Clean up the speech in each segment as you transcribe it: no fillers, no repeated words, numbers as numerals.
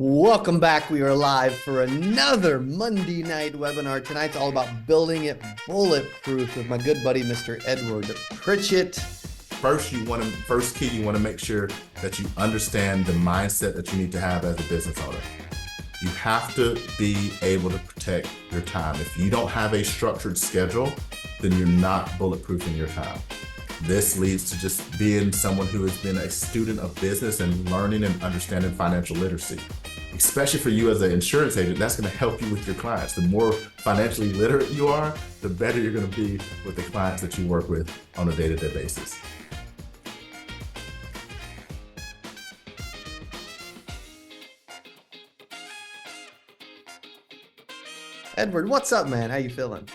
Welcome back. We are live for another Monday night webinar. Tonight's all about building it bulletproof with my good buddy, Mr. Edward Pritchett. First key, you want to make sure that you understand the mindset that you need to have as a business owner. You have to be able to protect your time. If you don't have a structured schedule, then you're not bulletproofing your time. This leads to just being someone who has been a student of business and learning and understanding financial literacy. Especially for you as an insurance agent, that's going to help you with your clients. The more financially literate you are, the better you're going to be with the clients that you work with on a day-to-day basis. Edward, what's up, man? How you feeling?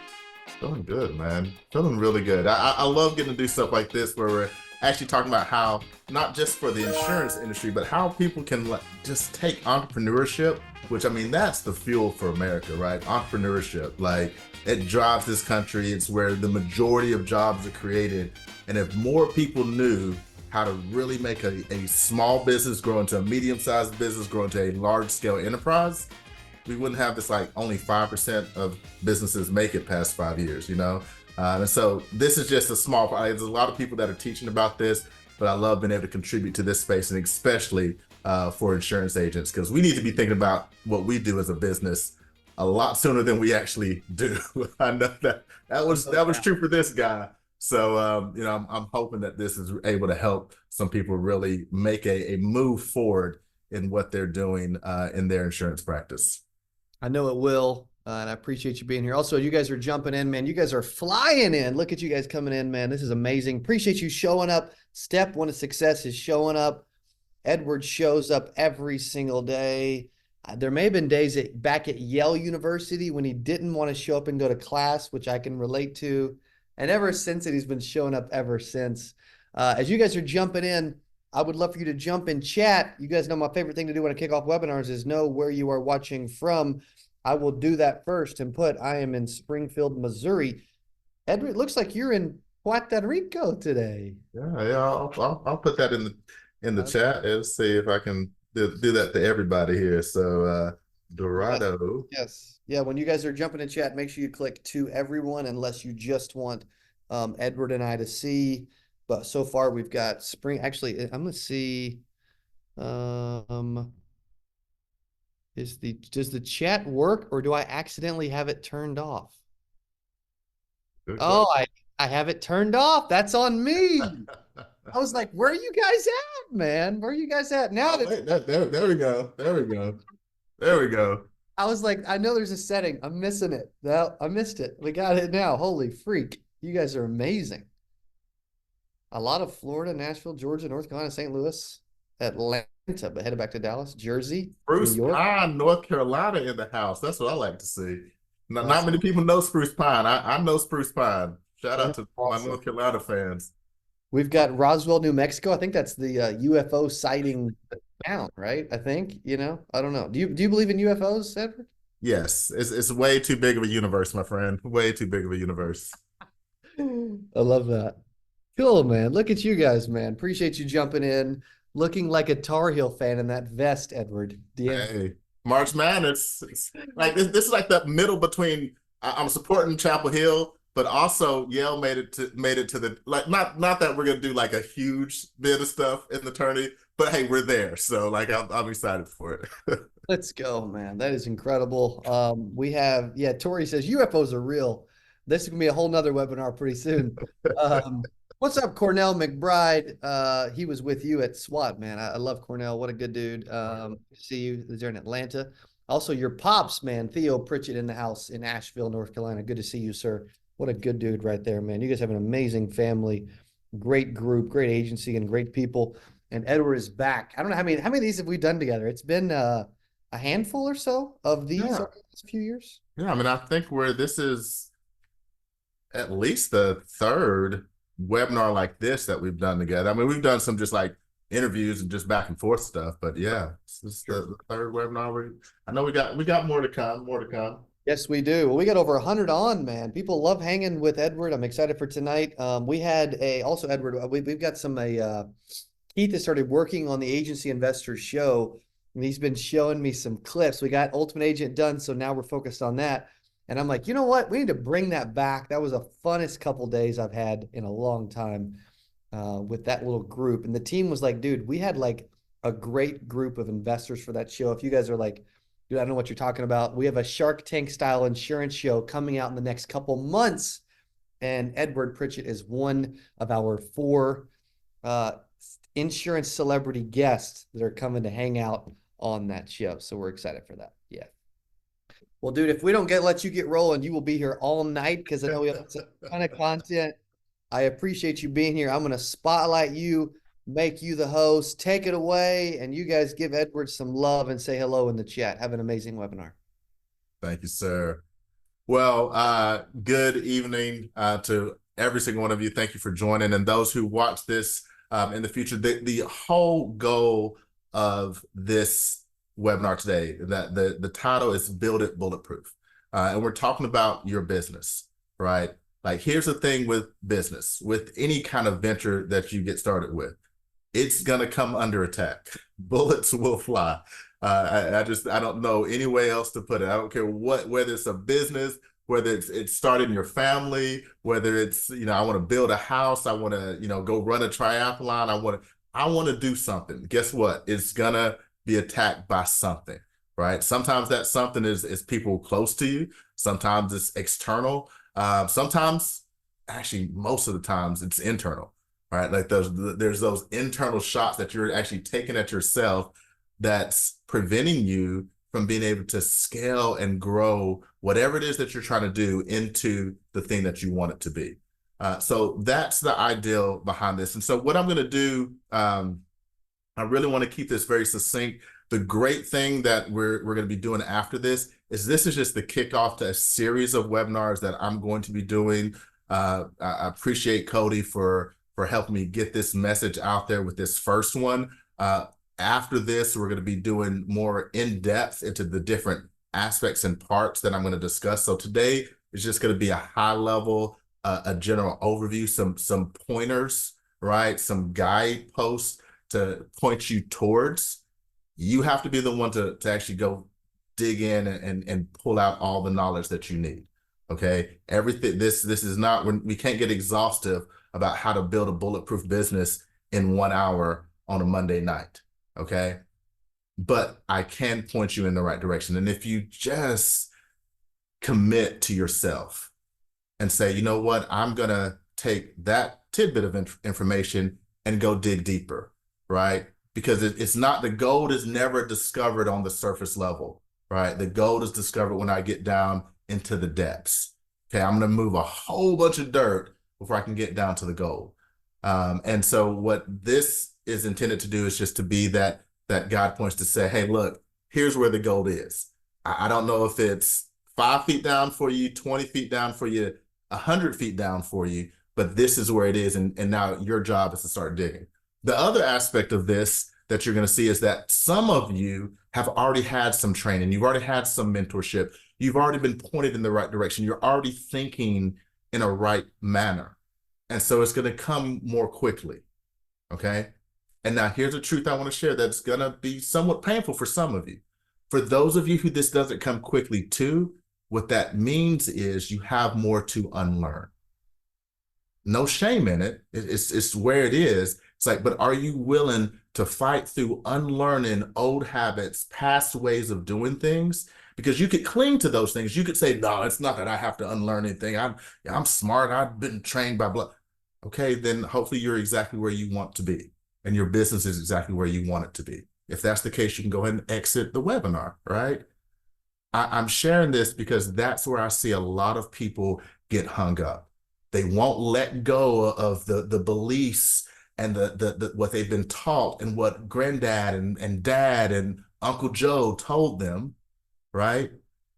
Feeling good, man. Feeling really good. I love getting to do stuff like this where we're actually talking about how, not just for the insurance industry, but how people can just take entrepreneurship, which, I mean, that's the fuel for America, right? Entrepreneurship, like, it drives this country. It's where the majority of jobs are created. And if more people knew how to really make a small business grow into a medium-sized business, grow into a large-scale enterprise, we wouldn't have this, like, only 5% of businesses make it past 5 years, you know? And so this is just a small part. There's a lot of people that are teaching about this, but I love being able to contribute to this space, and especially for insurance agents, because we need to be thinking about what we do as a business a lot sooner than we actually do. I know that was true for this guy. So, you know, I'm hoping that this is able to help some people really make a move forward in what they're doing in their insurance practice. I know it will, and I appreciate you being here. Also, you guys are jumping in, man. You guys are flying in. Look at you guys coming in, man. This is amazing. Appreciate you showing up. Step one of success is showing up. Edward shows up every single day. There may have been days back at Yale University when he didn't want to show up and go to class, which I can relate to. And ever since it, he's been showing up ever since. As you guys are jumping in, I would love for you to jump in chat. You guys know my favorite thing to do when I kick off webinars is know where you are watching from. I will do that first and I am in Springfield, Missouri. Edward, it looks like you're in Puerto Rico today. Yeah, I'll put that in the chat and see if I can do that to everybody here. So Dorado. Yes. Yeah, when you guys are jumping in chat, make sure you click to everyone unless you just want Edward and I to see. But so far we've got spring. Actually, I'm gonna see. Does the chat work, or do I accidentally have it turned off? Oh, I have it turned off. That's on me. I was like, where are you guys at, man? Where are you guys at now? There we go. There we go. I was like, I know there's a setting. I'm missing it. Well, I missed it. We got it now. Holy freak. You guys are amazing. A lot of Florida, Nashville, Georgia, North Carolina, St. Louis, Atlanta, but headed back to Dallas, Jersey, Spruce Pine, North Carolina in the house. That's what I like to see. Not many people know Spruce Pine. I know Spruce Pine. Shout out to my North Carolina fans. We've got Roswell, New Mexico. I think that's the UFO sighting town, right? I think, you know, I don't know. Do you believe in UFOs, Edward? Yes, it's way too big of a universe, my friend. Way too big of a universe. I love that. Cool, man. Look at you guys, man. Appreciate you jumping in. Looking like a Tar Heel fan in that vest, Edward. Hey, March Madness. It's like this is like the middle between I'm supporting Chapel Hill, but also Yale made it to the, like, not that we're gonna do like a huge bit of stuff in the tourney, but hey, we're there. So like I'm excited for it. Let's go, man. That is incredible. We have, Tori says UFOs are real. This is gonna be a whole nother webinar pretty soon. What's up, Cornell McBride? He was with you at SWAT, man. I love Cornell. What a good dude. See you there in Atlanta. Also, your pops, man, Theo Pritchett in the house in Asheville, North Carolina. Good to see you, sir. What a good dude right there, man. You guys have an amazing family, great group, great agency, and great people. And Edward is back. I don't know how many of these have we done together. It's been a handful or so of these over the last few years. Yeah, I mean, I think this is at least the third webinar like this that we've done together. I mean, we've done some just like interviews and just back and forth stuff, but yeah, this is the third webinar. I know we got more to come. Yes, we do. Well, we got over 100 on, man. People love hanging with Edward. I'm excited for tonight. We had also Edward, we've got some Keith has started working on the Agency Investors show. And he's been showing me some clips. We got Ultimate Agent done, so now we're focused on that. And I'm like, you know what? We need to bring that back. That was the funnest couple days I've had in a long time with that little group. And the team was like, dude, we had like a great group of investors for that show. If you guys are like, dude, I don't know what you're talking about. We have a Shark Tank style insurance show coming out in the next couple months. And Edward Pritchett is one of our four uh, insurance celebrity guests that are coming to hang out on that show. So we're excited for that. Yeah. Well, dude, if we don't let you get rolling, you will be here all night because I know we have a ton of content. I appreciate you being here. I'm going to spotlight you, make you the host, take it away, and you guys give Edward some love and say hello in the chat. Have an amazing webinar. Thank you, sir. Well, good evening to every single one of you. Thank you for joining. And those who watch this in the future, the whole goal of this webinar today, that the title is Build It Bulletproof. And we're talking about your business, right? Like, here's the thing with business, with any kind of venture that you get started with, it's going to come under attack. Bullets will fly. I don't know any way else to put it. I don't care whether it's a business, whether it's starting your family, whether it's, I want to build a house, I want to, go run a triathlon, I want to do something. Guess what? It's gonna be attacked by something, right? Sometimes that something is people close to you. Sometimes it's external. Sometimes, actually, most of the times it's internal, right? Like there's those internal shots that you're actually taking at yourself that's preventing you from being able to scale and grow whatever it is that you're trying to do into the thing that you want it to be. So that's the ideal behind this. And so what I'm going to do, I really want to keep this very succinct. The great thing that we're going to be doing after this is just the kickoff to a series of webinars that I'm going to be doing. I appreciate Cody for helping me get this message out there with this first one. After this, we're going to be doing more in-depth into the different aspects and parts that I'm going to discuss. So today is just going to be a high level, a general overview, some pointers, right? Some guideposts to point you towards. You have to be the one to actually go dig in and pull out all the knowledge that you need. Okay. Everything, this is not, we can't get exhaustive about how to build a bulletproof business in 1 hour on a Monday night. Okay. But I can point you in the right direction. And if you just commit to yourself and say, you know what, I'm going to take that tidbit of information and go dig deeper, right? Because it's not, the gold is never discovered on the surface level, right? The gold is discovered when I get down into the depths. Okay. I'm going to move a whole bunch of dirt before I can get down to the gold. And so what this is intended to do is just to be that God points to say, hey, look, here's where the gold is. I don't know if it's 5 feet down for you, 20 feet down for you, 100 feet down for you, but this is where it is. And now your job is to start digging. The other aspect of this that you're going to see is that some of you have already had some training. You've already had some mentorship. You've already been pointed in the right direction. You're already thinking in a right manner. And so it's going to come more quickly. Okay. And now here's a truth I want to share that's going to be somewhat painful for some of you. For those of you who this doesn't come quickly to, what that means is you have more to unlearn. No shame in it. It's where it is. It's like, but are you willing to fight through unlearning old habits, past ways of doing things? Because you could cling to those things. You could say, no, it's not that I have to unlearn anything. I'm smart. I've been trained by blah. Okay, then hopefully you're exactly where you want to be. And your business is exactly where you want it to be. If that's the case, you can go ahead and exit the webinar, right? I'm sharing this because that's where I see a lot of people get hung up. They won't let go of the beliefs and the what they've been taught and what granddad and dad and Uncle Joe told them, right?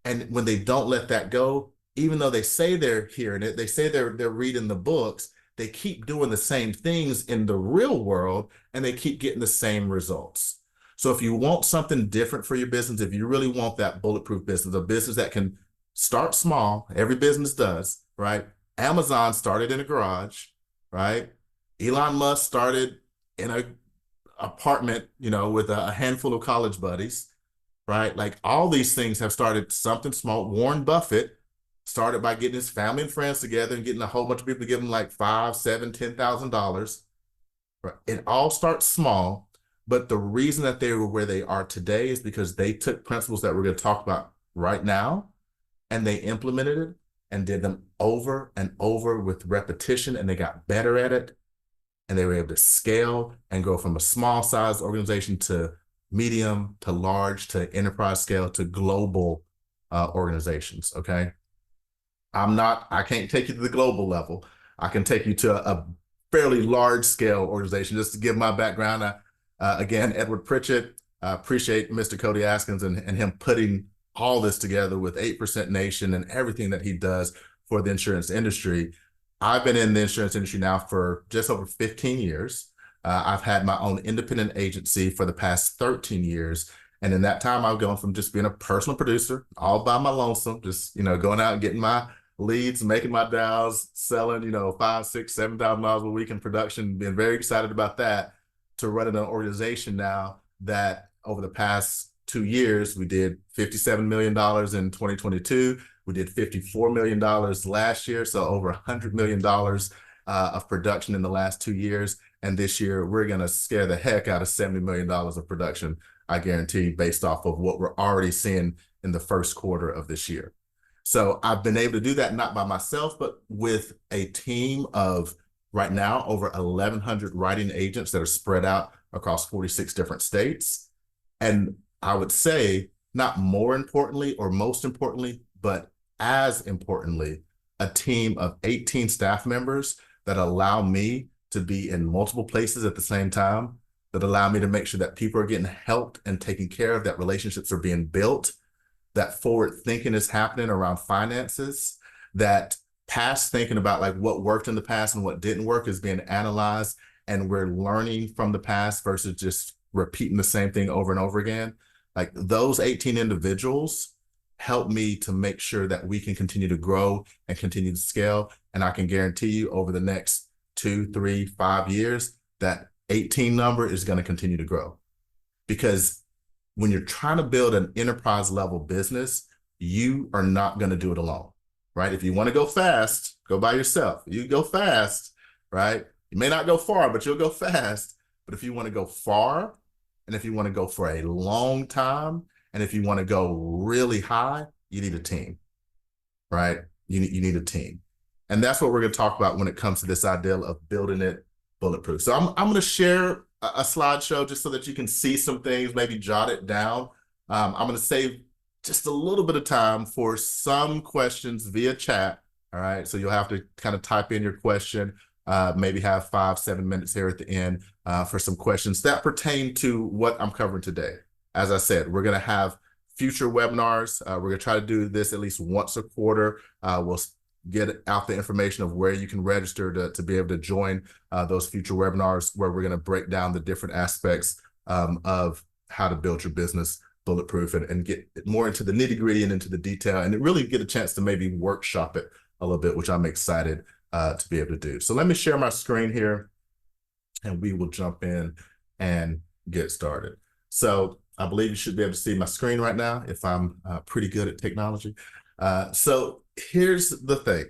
And when they don't let that go, even though they say they're hearing it, they say they're reading the books, they keep doing the same things in the real world and they keep getting the same results. So if you want something different for your business, if you really want that bulletproof business, a business that can start small, every business does, right? Amazon started in a garage, right? Elon Musk started in apartment, with a handful of college buddies, right? Like all these things have started something small. Warren Buffett started by getting his family and friends together and getting a whole bunch of people to give him like $5, $7, $10,000. Right? It all starts small, but the reason that they were where they are today is because they took principles that we're going to talk about right now and they implemented it and did them over and over with repetition, and they got better at it, and they were able to scale and go from a small size organization to medium to large to enterprise scale to global organizations. Okay. I can't take you to the global level. I can take you to a fairly large scale organization. Just to give my background, again, Edward Pritchett, appreciate Mr. Cody Askins and him putting all this together with 8% Nation and everything that he does for the insurance industry. I've been in the insurance industry now for just over 15 years. I've had my own independent agency for the past 13 years. And in that time, I've gone from just being a personal producer all by my lonesome, just, going out and getting my leads, making my dials, selling, $5,000, $6,000, $7,000 a week in production, being very excited about that, to running an organization now that over the past 2 years, we did $57 million in 2022. We did $54 million last year. So over $100 million of production in the last 2 years. And this year, we're going to scare the heck out of $70 million of production, I guarantee, based off of what we're already seeing in the first quarter of this year. So I've been able to do that not by myself, but with a team of right now over 1,100 writing agents that are spread out across 46 different states. And I would say not more importantly or most importantly, but as importantly, a team of 18 staff members that allow me to be in multiple places at the same time, that allow me to make sure that people are getting helped and taken care of, that relationships are being built, that forward thinking is happening around finances, that past thinking about like what worked in the past and what didn't work is being analyzed, and we're learning from the past versus just repeating the same thing over and over again. Like those 18 individuals help me to make sure that we can continue to grow and continue to scale. And I can guarantee you over the next 2, 3, 5 years, that 18 number is going to continue to grow. Because when you're trying to build an enterprise level business, you are not going to do it alone, right? If you want to go fast, go by yourself. You go fast, right? You may not go far, but you'll go fast. But if you want to go far, and if you want to go for a long time, and if you want to go really high, you need a team, right? You need a team. And that's what we're going to talk about when it comes to this idea of building it bulletproof. So I'm going to share a slideshow just so that you can see some things, maybe jot it down. I'm going to save just a little bit of time for some questions via chat. All right. So you'll have to kind of type in your question, maybe have 5, 7 minutes here at the end for some questions that pertain to what I'm covering today. As I said, we're going to have future webinars. We're going to try to do this at least once a quarter. We'll get out the information of where you can register to be able to join those future webinars, where we're going to break down the different aspects of how to build your business bulletproof and get more into the nitty gritty and into the detail, and really get a chance to maybe workshop it a little bit, which I'm excited to be able to do. So let me share my screen here and we will jump in and get started. So I believe you should be able to see my screen right now if I'm pretty good at technology. So here's the thing.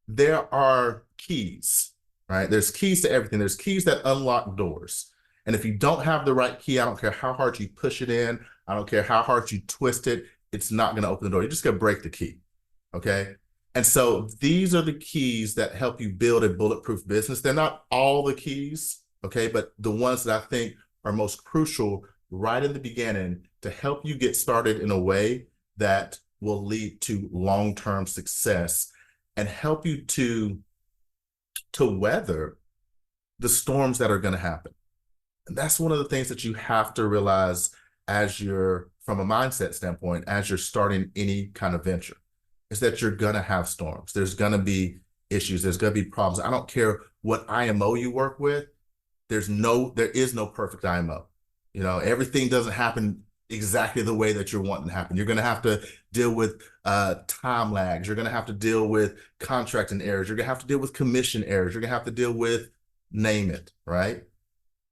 There are keys, right? There's keys to everything. There's keys that unlock doors. And if you don't have the right key, I don't care how hard you push it in, I don't care how hard you twist it, it's not going to open the door. You're just going to break the key, okay? And so these are the keys that help you build a bulletproof business. They're not all the keys, okay? But the ones that I think are most crucial right in the beginning to help you get started in a way that will lead to long-term success and help you to weather the storms that are going to happen. And that's one of the things that you have to realize as you're, from a mindset standpoint, as you're starting any kind of venture, is that you're going to have storms. There's going to be issues. There's going to be problems. I don't care what IMO you work with. There is no perfect IMO. You know, everything doesn't happen exactly the way that you're wanting to happen. You're going to have to deal with time lags. You're going to have to deal with contracting errors. You're going to have to deal with commission errors. You're going to have to deal with, name it, right?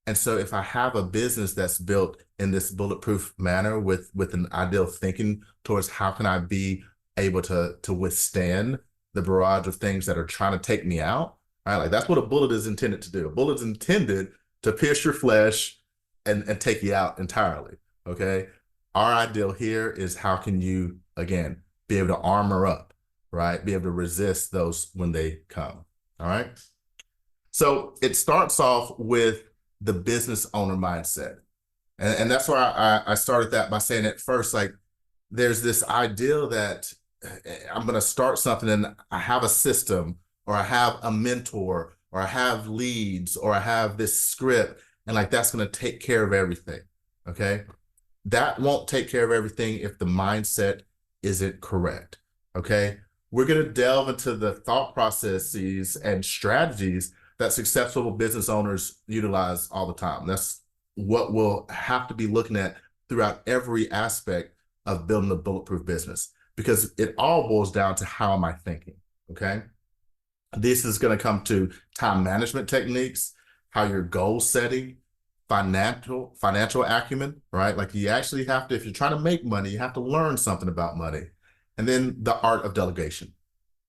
And so if I have a business that's built in this bulletproof manner with an ideal thinking towards how can I be able to withstand the barrage of things that are trying to take me out, right? Like that's what a bullet is intended to do. A bullet is intended to pierce your flesh and take you out entirely. Okay. Our ideal here is how can you, again, be able to armor up, right? Be able to resist those when they come. All right. So it starts off with the business owner mindset. And that's why I started that by saying at first, like, there's this ideal that I'm going to start something and I have a system or I have a mentor or I have leads or I have this script and like that's going to take care of everything. Okay. That won't take care of everything if the mindset isn't correct. Okay. We're going to delve into the thought processes and strategies that successful business owners utilize all the time. That's what we'll have to be looking at throughout every aspect of building a bulletproof business, because it all boils down to how am I thinking, okay? This is going to come to time management techniques, how you're goal setting, financial acumen, right? Like you actually have to, if you're trying to make money, you have to learn something about money. And then the art of delegation.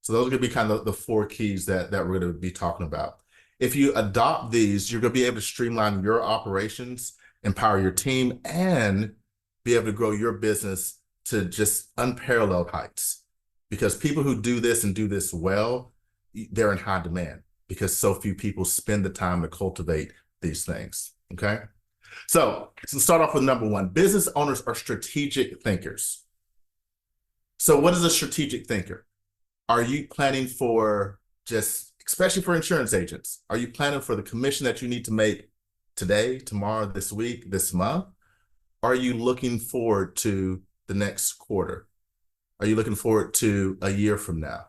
So those are going to be kind of the four keys that we're going to be talking about. If you adopt these, you're going to be able to streamline your operations, empower your team, and be able to grow your business to just unparalleled heights. Because people who do this and do this well, they're in high demand because so few people spend the time to cultivate these things, okay? So let's start off with number one. Business owners are strategic thinkers. So what is a strategic thinker? Are you planning for just, especially for insurance agents, are you planning for the commission that you need to make today, tomorrow, this week, this month? Are you looking forward to the next quarter? Are you looking forward to a year from now?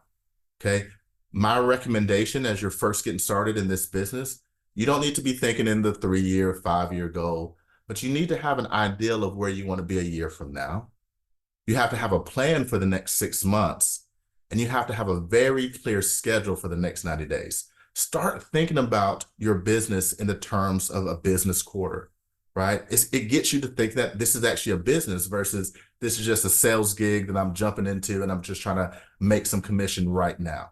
Okay. My recommendation as you're first getting started in this business, you don't need to be thinking in the 3-year, 5-year goal, but you need to have an ideal of where you want to be a year from now. You have to have a plan for the next 6 months, and you have to have a very clear schedule for the next 90 days. Start thinking about your business in the terms of a business quarter, right? It gets you to think that this is actually a business versus this is just a sales gig that I'm jumping into and I'm just trying to make some commission right now.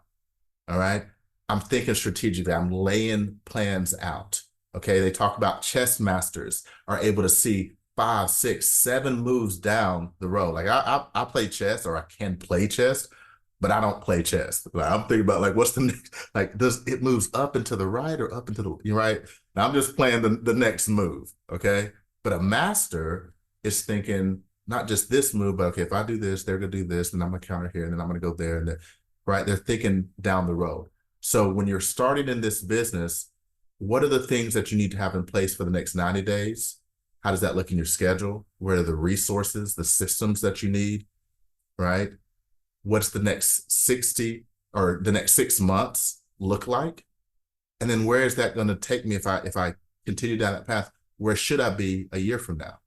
All right. I'm thinking strategically. I'm laying plans out. Okay. They talk about chess masters are able to see 5, 6, 7 moves down the road. Like I play chess, or I can play chess, but I don't play chess. Like, I'm thinking about like, what's the next, like, does it moves up and to the right or up and to the right? Now I'm just playing the next move. Okay. But a master is thinking not just this move, but okay, if I do this, they're going to do this, then I'm going to counter here, and then I'm going to go there. And right. They're thinking down the road. So when you're starting in this business, what are the things that you need to have in place for the next 90 days? How does that look in your schedule? Where are the resources, the systems that you need, right? What's the next 60 or the next 6 months look like? And then where is that going to take me if I continue down that path? Where should I be a year from now?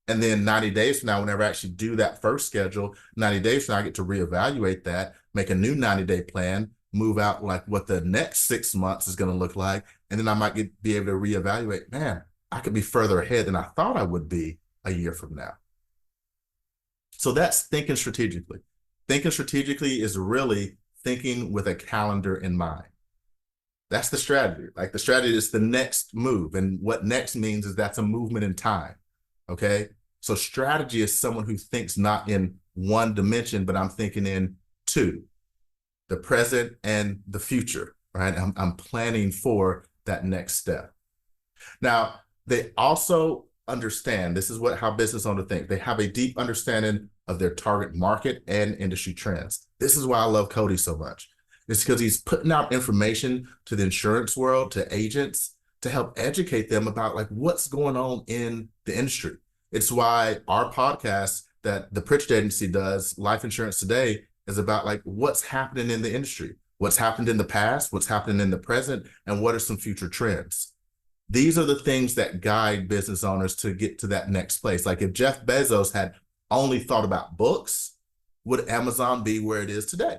And then 90 days from now, whenever I actually do that first schedule, 90 days from now, I get to reevaluate that, make a new 90-day plan, move out like what the next 6 months is going to look like. And then I might be able to reevaluate, man, I could be further ahead than I thought I would be a year from now. So that's thinking strategically. Thinking strategically is really thinking with a calendar in mind. That's the strategy. Like the strategy is the next move. And what next means is that's a movement in time. Okay. So strategy is someone who thinks not in one dimension, but I'm thinking in two, the present and the future, right? I'm planning for that next step. Now, they also understand, this is how business owners think. They have a deep understanding of their target market and industry trends. This is why I love Cody so much. It's because he's putting out information to the insurance world, to agents, to help educate them about like what's going on in the industry. It's why our podcast that the Pritchett Agency does, Life Insurance Today, is about like what's happening in the industry, what's happened in the past, what's happening in the present, and what are some future trends. These are the things that guide business owners to get to that next place. Like if Jeff Bezos had only thought about books, would Amazon be where it is today?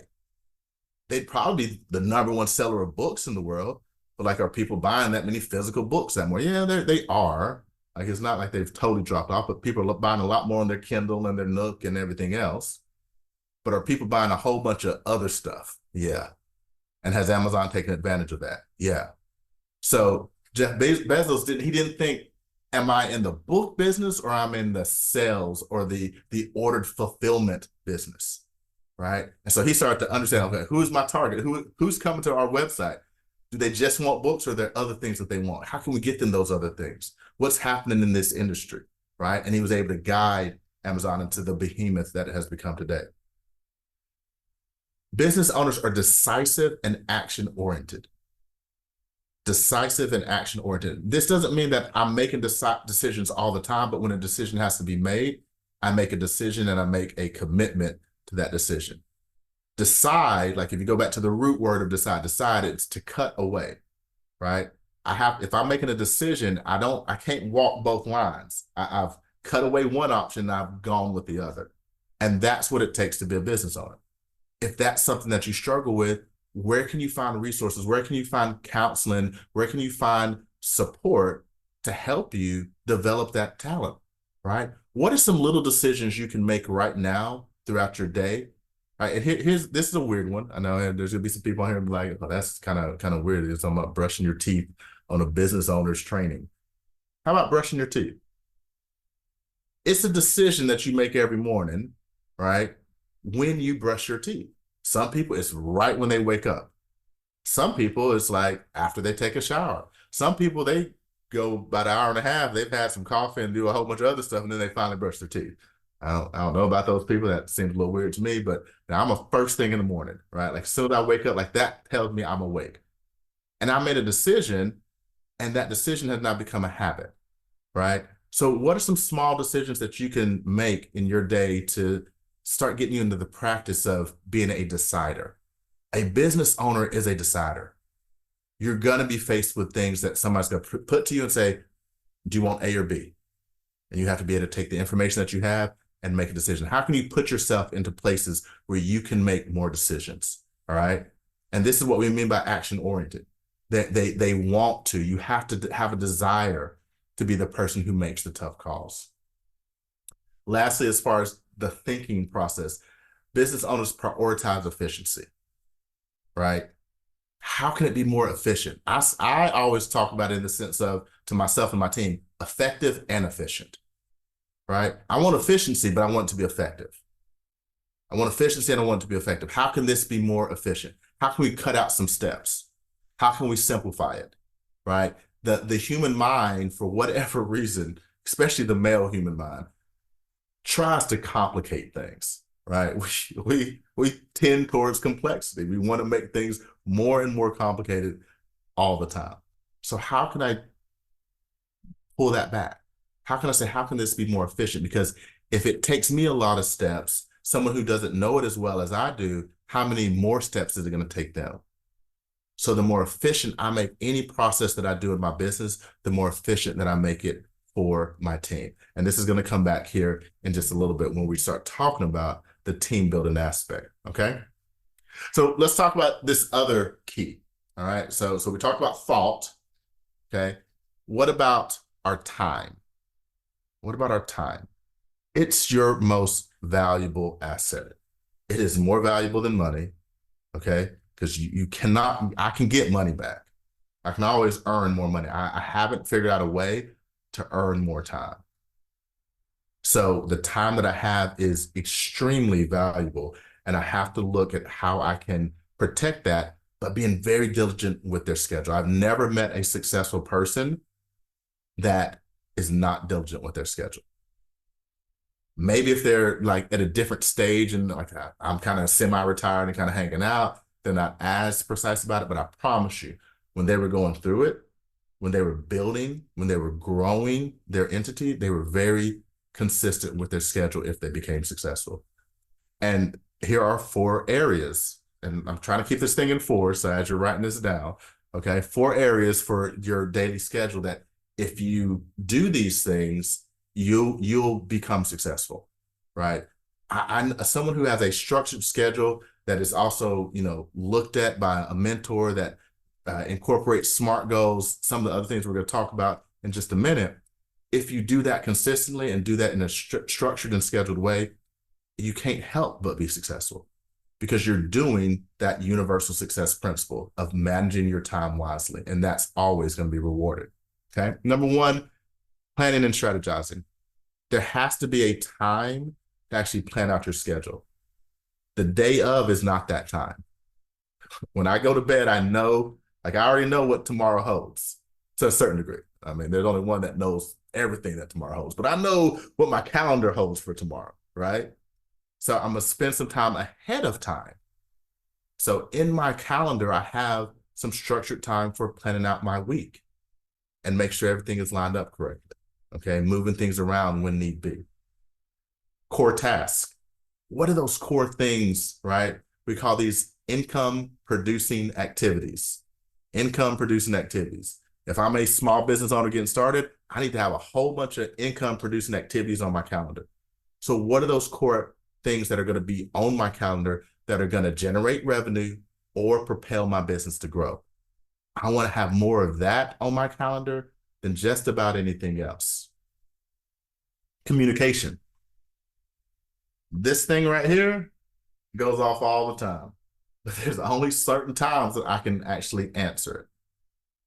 They'd probably be the #1 seller of books in the world, but like, are people buying that many physical books that more? Yeah, they are. Like, it's not like they've totally dropped off, but people are buying a lot more on their Kindle and their Nook and everything else. But are people buying a whole bunch of other stuff? Yeah. And has Amazon taken advantage of that? Yeah. So Jeff Bezos didn't think, am I in the book business or I'm in the sales or the ordered fulfillment business, right? And so he started to understand, okay, who's my target? Who's coming to our website? Do they just want books, or are there other things that they want? How can we get them those other things? What's happening in this industry, right? And he was able to guide Amazon into the behemoth that it has become today. Business owners are decisive and action-oriented. Decisive and action-oriented. This doesn't mean that I'm making decisions all the time, but when a decision has to be made, I make a decision and I make a commitment to that decision. Decide, like if you go back to the root word of decide, it's to cut away, right? If I'm making a decision, I can't walk both lines. I've cut away one option, I've gone with the other. And that's what it takes to be a business owner. If that's something that you struggle with, where can you find resources? Where can you find counseling? Where can you find support to help you develop that talent, right? What are some little decisions you can make right now throughout your day? Right, and this is a weird one. I know there's gonna be some people here like, oh, that's kind of weird. It's talking about brushing your teeth on a business owner's training. How about brushing your teeth? It's a decision that you make every morning, right? When you brush your teeth. Some people, it's right when they wake up. Some people, it's like after they take a shower. Some people, they go about an hour and a half, they've had some coffee and do a whole bunch of other stuff, and then they finally brush their teeth. I don't know about those people. That seems a little weird to me, but now I'm a first thing in the morning, right? Like, as soon as I wake up, like that tells me I'm awake. And I made a decision, and that decision has now become a habit, right? So what are some small decisions that you can make in your day to start getting you into the practice of being a decider? A business owner is a decider. You're going to be faced with things that somebody's going to put to you and say, do you want A or B? And you have to be able to take the information that you have and make a decision. How can you put yourself into places where you can make more decisions? All right. And this is what we mean by action-oriented. They want to. You have to have a desire to be the person who makes the tough calls. Lastly, as far as the thinking process, business owners prioritize efficiency, right? How can it be more efficient? I always talk about it in the sense of, to myself and my team, effective and efficient, right? I want efficiency, but I want it to be effective. I want efficiency and I want it to be effective. How can this be more efficient? How can we cut out some steps? How can we simplify it, right? The human mind, for whatever reason, especially the male human mind, tries to complicate things, right? We tend towards complexity. We want to make things more and more complicated all the time. So how can I pull that back? How can I say, how can this be more efficient? Because if it takes me a lot of steps, someone who doesn't know it as well as I do, how many more steps is it going to take them? So the more efficient I make any process that I do in my business, the more efficient that I make it for my team. And this is going to come back here in just a little bit when we start talking about the team building aspect, okay? So let's talk about this other key, all right? So we talked about thought, okay? What about our time? What about our time? It's your most valuable asset. It is more valuable than money, okay? Because you cannot, I can get money back. I can always earn more money. I haven't figured out a way to earn more time. So the time that I have is extremely valuable, and I have to look at how I can protect that, but being very diligent with their schedule. I've never met a successful person that is not diligent with their schedule. Maybe if they're like at a different stage and like I'm kind of semi-retired and kind of hanging out, they're not as precise about it, but I promise you, when they were going through it, when they were building, when they were growing their entity, they were very consistent with their schedule if they became successful. And here are 4 areas, and I'm trying to keep this thing in 4, so as you're writing this down, okay, 4 areas for your daily schedule that if you do these things, you'll become successful, right? I'm someone who has a structured schedule that is also, looked at by a mentor that incorporate SMART goals, some of the other things we're going to talk about in just a minute. If you do that consistently and do that in a structured and scheduled way, you can't help but be successful because you're doing that universal success principle of managing your time wisely. And that's always going to be rewarded. Okay. Number one, planning and strategizing. There has to be a time to actually plan out your schedule. The day of is not that time. When I go to bed, I know, like I already know what tomorrow holds to a certain degree. I mean, there's only one that knows everything that tomorrow holds, but I know what my calendar holds for tomorrow, right? So I'm gonna spend some time ahead of time. So in my calendar, I have some structured time for planning out my week and make sure everything is lined up correctly. Okay, moving things around when need be. Core tasks. What are those core things, right? We call these income producing activities. Income producing activities. If I'm a small business owner getting started, I need to have a whole bunch of income producing activities on my calendar. So what are those core things that are going to be on my calendar that are going to generate revenue or propel my business to grow? I want to have more of that on my calendar than just about anything else. Communication. This thing right here goes off all the time, but there's only certain times that I can actually answer it.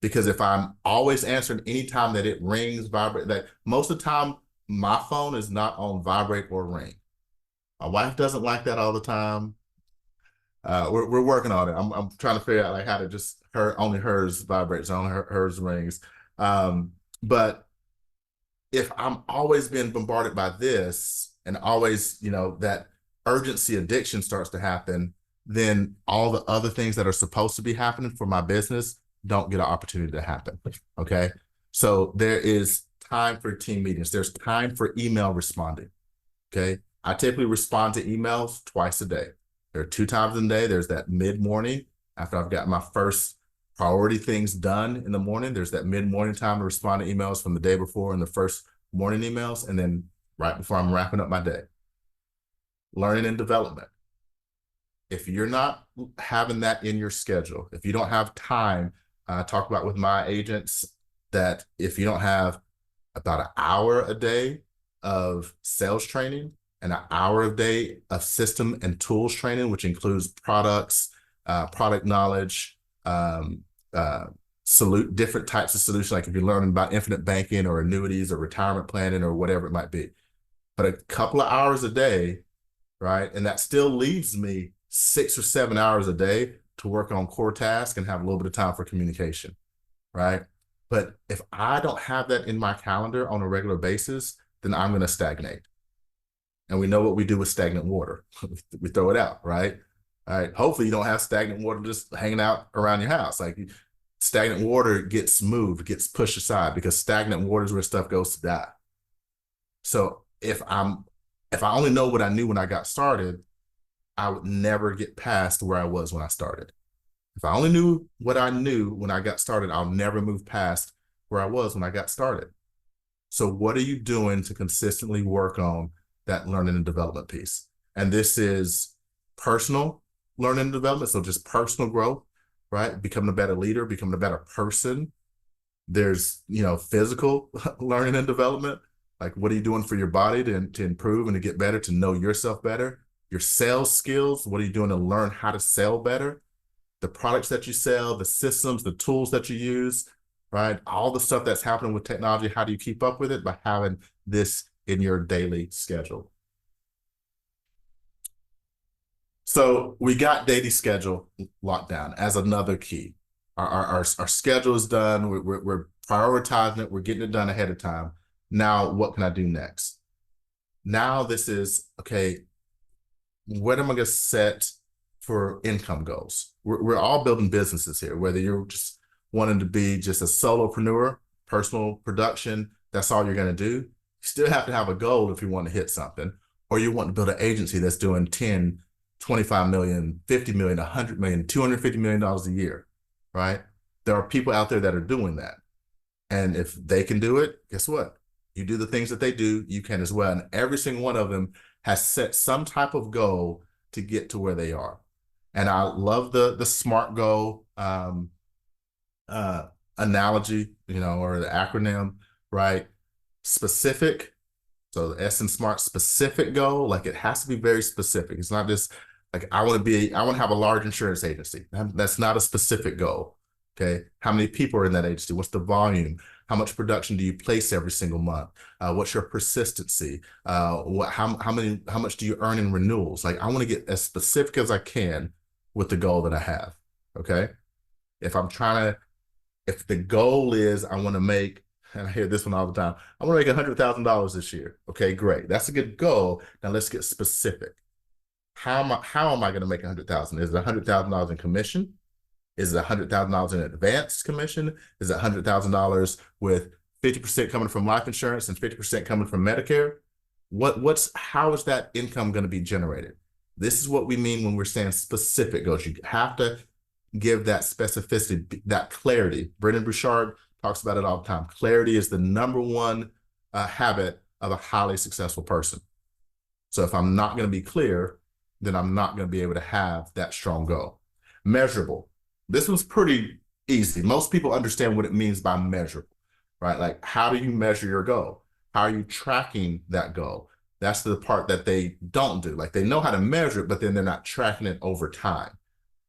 Because if I'm always answering anytime that it rings, vibrate, that most of the time my phone is not on vibrate or ring. My wife doesn't like that all the time. We're working on it. I'm trying to figure out like how to just only hers vibrates, only hers rings. But if I'm always being bombarded by this and always, that urgency addiction starts to happen, then all the other things that are supposed to be happening for my business don't get an opportunity to happen. Okay. So there is time for team meetings. There's time for email responding. Okay. I typically respond to emails twice a day. There are 2 times in the day. There's that mid-morning after I've got my first priority things done in the morning. There's that mid-morning time to respond to emails from the day before and the first morning emails. And then right before I'm wrapping up my day. Learning and development. If you're not having that in your schedule, if you don't have time, I talk about with my agents that if you don't have about an hour a day of sales training and an hour a day of system and tools training, which includes products, product knowledge, different types of solutions, like if you're learning about infinite banking or annuities or retirement planning or whatever it might be. But a couple of hours a day, right? And that still leaves me 6 or 7 hours a day to work on core tasks and have a little bit of time for communication, right? But if I don't have that in my calendar on a regular basis, then I'm going to stagnate. And we know what we do with stagnant water. We throw it out, right? All right. Hopefully you don't have stagnant water just hanging out around your house. Like stagnant water gets moved, gets pushed aside because stagnant water is where stuff goes to die. So if I only know what I knew when I got started, I would never get past where I was when I started. If I only knew what I knew when I got started, I'll never move past where I was when I got started. So what are you doing to consistently work on that learning and development piece? And this is personal learning and development. So just personal growth, right? Becoming a better leader, becoming a better person. There's, physical learning and development. Like what are you doing for your body to improve and to get better, to know yourself better? Your sales skills, what are you doing to learn how to sell better? The products that you sell, the systems, the tools that you use, right? All the stuff that's happening with technology, how do you keep up with it? By having this in your daily schedule. So we got daily schedule locked down as another key. Our schedule is done. We're prioritizing it. We're getting it done ahead of time. Now, what can I do next? Now this is, okay, what am I going to set for income goals? We're all building businesses here, whether you're just wanting to be just a solopreneur, personal production, that's all you're going to do. You still have to have a goal if you want to hit something, or you want to build an agency that's doing 10, 25 million, 50 million, 100 million, $250 million a year, right? There are people out there that are doing that. And if they can do it, guess what? You do the things that they do, you can as well. And every single one of them has set some type of goal to get to where they are. And I love the SMART goal uh, analogy, or the acronym, right? Specific. So the S in SMART, specific goal, like it has to be very specific. It's not just like I want to have a large insurance agency. That's not a specific goal. Okay. How many people are in that agency? What's the volume? How much production do you place every single month? What's your persistency? How much do you earn in renewals? Like I want to get as specific as I can with the goal that I have. Okay. If I'm trying to if the goal is I want to make, and I hear this one all the time, I want to make $100,000 this year. Okay, great. That's a good goal. Now let's get specific. How am I going to make 100,000? Is it $100,000 in commission? Is it $100,000 in advanced commission? Is it $100,000 with 50% coming from life insurance and 50% coming from Medicare? How is that income going to be generated? This is what we mean when we're saying specific goals. You have to give that specificity, that clarity. Brendan Bouchard talks about it all the time. Clarity is the number one habit of a highly successful person. So if I'm not going to be clear, then I'm not going to be able to have that strong goal. Measurable. This one's pretty easy. Most people understand what it means by measurable, right? Like, how do you measure your goal? How are you tracking that goal? That's the part that they don't do. Like, they know how to measure it, but then they're not tracking it over time.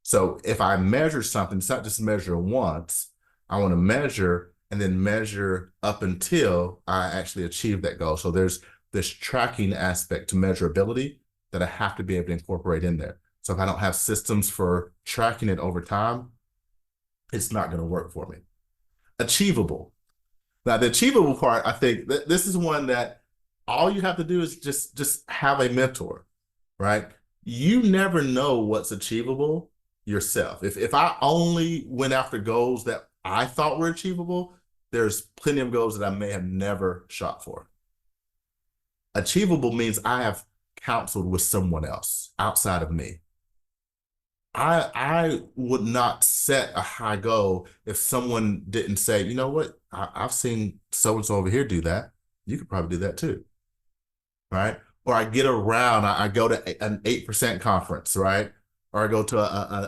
So if I measure something, it's not just measure once. I want to measure and then measure up until I actually achieve that goal. So there's this tracking aspect to measurability that I have to be able to incorporate in there. So if I don't have systems for tracking it over time, it's not going to work for me. Achievable. Now, the achievable part, I think this is one that all you have to do is just have a mentor, right? You never know what's achievable yourself. If I only went after goals that I thought were achievable, there's plenty of goals that I may have never shot for. Achievable means I have counseled with someone else outside of me. I would not set a high goal if someone didn't say, you know what, I've seen so-and-so over here do that. You could probably do that too, right? Or I get around, I go to an 8% conference, right? Or I go to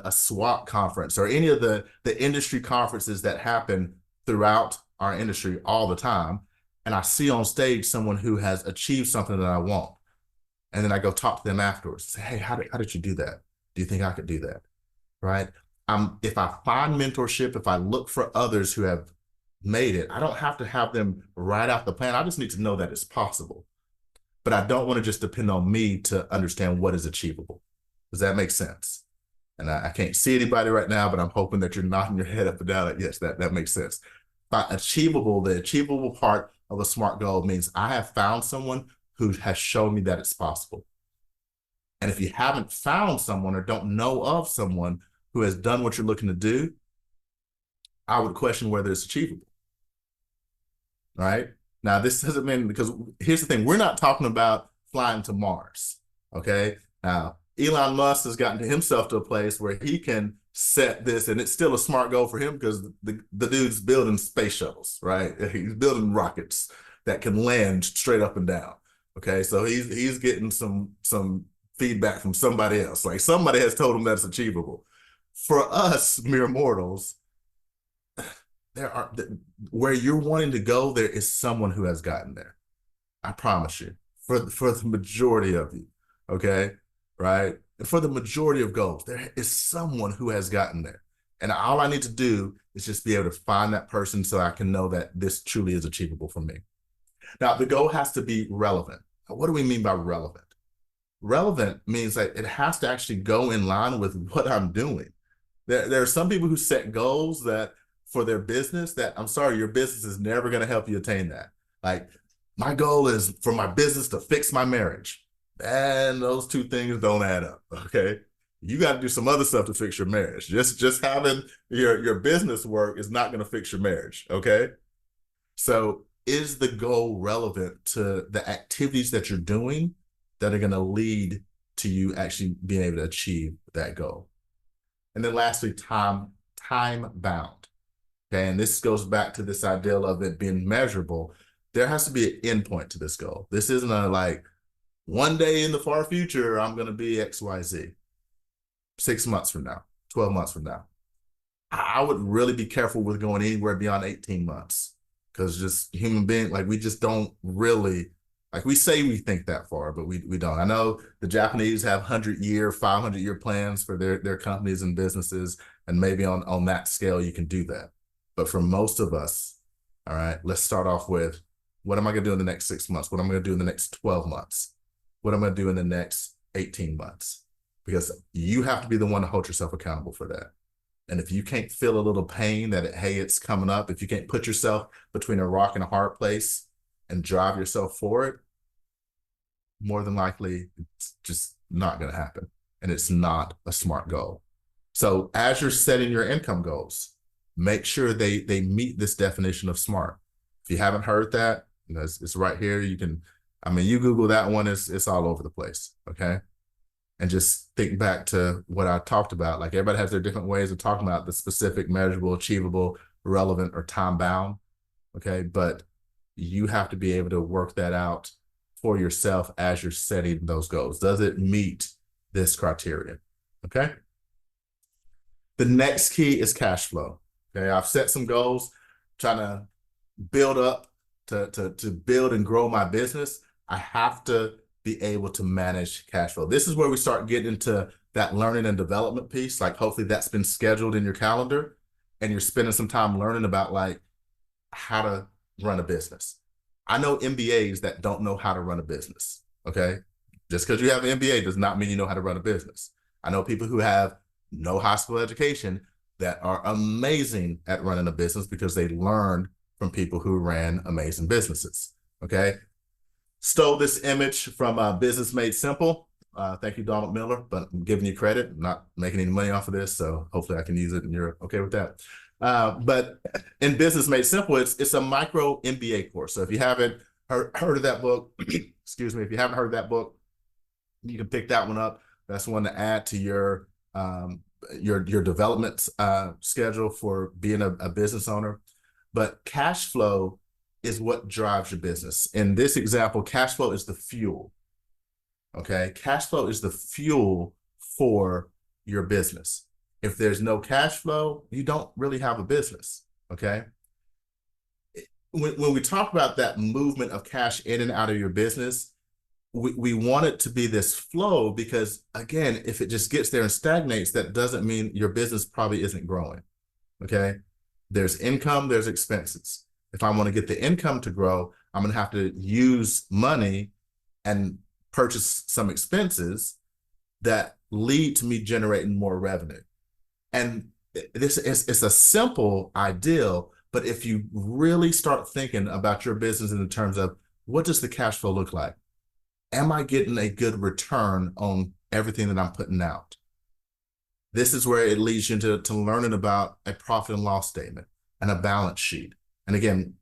a SWAT conference or any of the industry conferences that happen throughout our industry all the time. And I see on stage someone who has achieved something that I want. And then I go talk to them afterwards. Say, hey, how did you do that? Do you think I could do that? Right? If I find mentorship, if I look for others who have made it, I don't have to have them write out the plan. I just need to know that it's possible. But I don't want to just depend on me to understand what is achievable. Does that make sense? And I can't see anybody right now, but I'm hoping that you're nodding your head up and down. Like, yes, that makes sense. But achievable, the achievable part of a SMART goal means I have found someone who has shown me that it's possible. And if you haven't found someone or don't know of someone who has done what you're looking to do, I would question whether it's achievable. Right? Now, this doesn't mean, because here's the thing, we're not talking about flying to Mars. Okay? Now, Elon Musk has gotten himself to a place where he can set this, and it's still a SMART goal for him because the dude's building space shuttles, right? He's building rockets that can land straight up and down. Okay, so he's getting some feedback from somebody else. Like somebody has told him that's achievable. For us mere mortals, where you're wanting to go, there is someone who has gotten there. I promise you, for the majority of you, okay, right? And for the majority of goals, there is someone who has gotten there. And all I need to do is just be able to find that person so I can know that this truly is achievable for me. Now, the goal has to be relevant. What do we mean by relevant? Relevant means that it has to actually go in line with what I'm doing. There are some people who set goals that for their business that, I'm sorry, your business is never going to help you attain that. Like, my goal is for my business to fix my marriage. And those two things don't add up, okay? You got to do some other stuff to fix your marriage. Just having your business work is not going to fix your marriage, okay? So is the goal relevant to the activities that you're doing that are going to lead to you actually being able to achieve that goal? And then lastly, time bound. Okay, and this goes back to this ideal of it being measurable. There has to be an endpoint to this goal. This isn't a like, one day in the far future, I'm going to be XYZ. 6 months from now, 12 months from now. I would really be careful with going anywhere beyond 18 months because just human being, like we just don't really, like we say we think that far, but we don't. I know the Japanese have 100-year, 500-year plans for their companies and businesses, and maybe on that scale you can do that. But for most of us, all right, let's start off with what am I going to do in the next 6 months? What am I going to do in the next 12 months? What am I going to do in the next 18 months? Because you have to be the one to hold yourself accountable for that. And if you can't feel a little pain that, hey, it's coming up, if you can't put yourself between a rock and a hard place and drive yourself forward, more than likely, it's just not going to happen. And it's not a smart goal. So as you're setting your income goals, make sure they meet this definition of smart. If you haven't heard that, it's right here. You can, you Google that one, it's all over the place, okay? And just think back to what I talked about. Like everybody has their different ways of talking about the specific, measurable, achievable, relevant, or time bound. Okay. But you have to be able to work that out for yourself as you're setting those goals. Does it meet this criteria? Okay. The next key is cash flow. Okay. I've set some goals, trying to build up to build and grow my business. I have to be able to manage cash flow. This is where we start getting into that learning and development piece. Like hopefully that's been scheduled in your calendar and you're spending some time learning about like how to run a business. I know MBAs that don't know how to run a business, okay? Just because you have an MBA does not mean you know how to run a business. I know people who have no high school education that are amazing at running a business because they learned from people who ran amazing businesses, okay? Stole this image from Business Made Simple. Thank you, Donald Miller, but I'm giving you credit. I'm not making any money off of this, so hopefully I can use it and you're okay with that. But in Business Made Simple, it's a micro MBA course. So if you haven't heard of that book, excuse me, if you haven't heard that book, you can pick that one up. That's one to add to your development schedule for being a business owner. But cash flow is what drives your business. In this example, cash flow is the fuel. Okay, cash flow is the fuel for your business. If there's no cash flow, you don't really have a business. Okay, when we talk about that movement of cash in and out of your business, we want it to be this flow because, again, if it just gets there and stagnates, that doesn't mean your business probably isn't growing. Okay, there's income, there's expenses. If I want to get the income to grow, I'm going to have to use money and purchase some expenses that lead to me generating more revenue. And this is, it's a simple ideal, but if you really start thinking about your business in the terms of what does the cash flow look like? Am I getting a good return on everything that I'm putting out? This is where it leads you into learning about a profit and loss statement and a balance sheet. And again,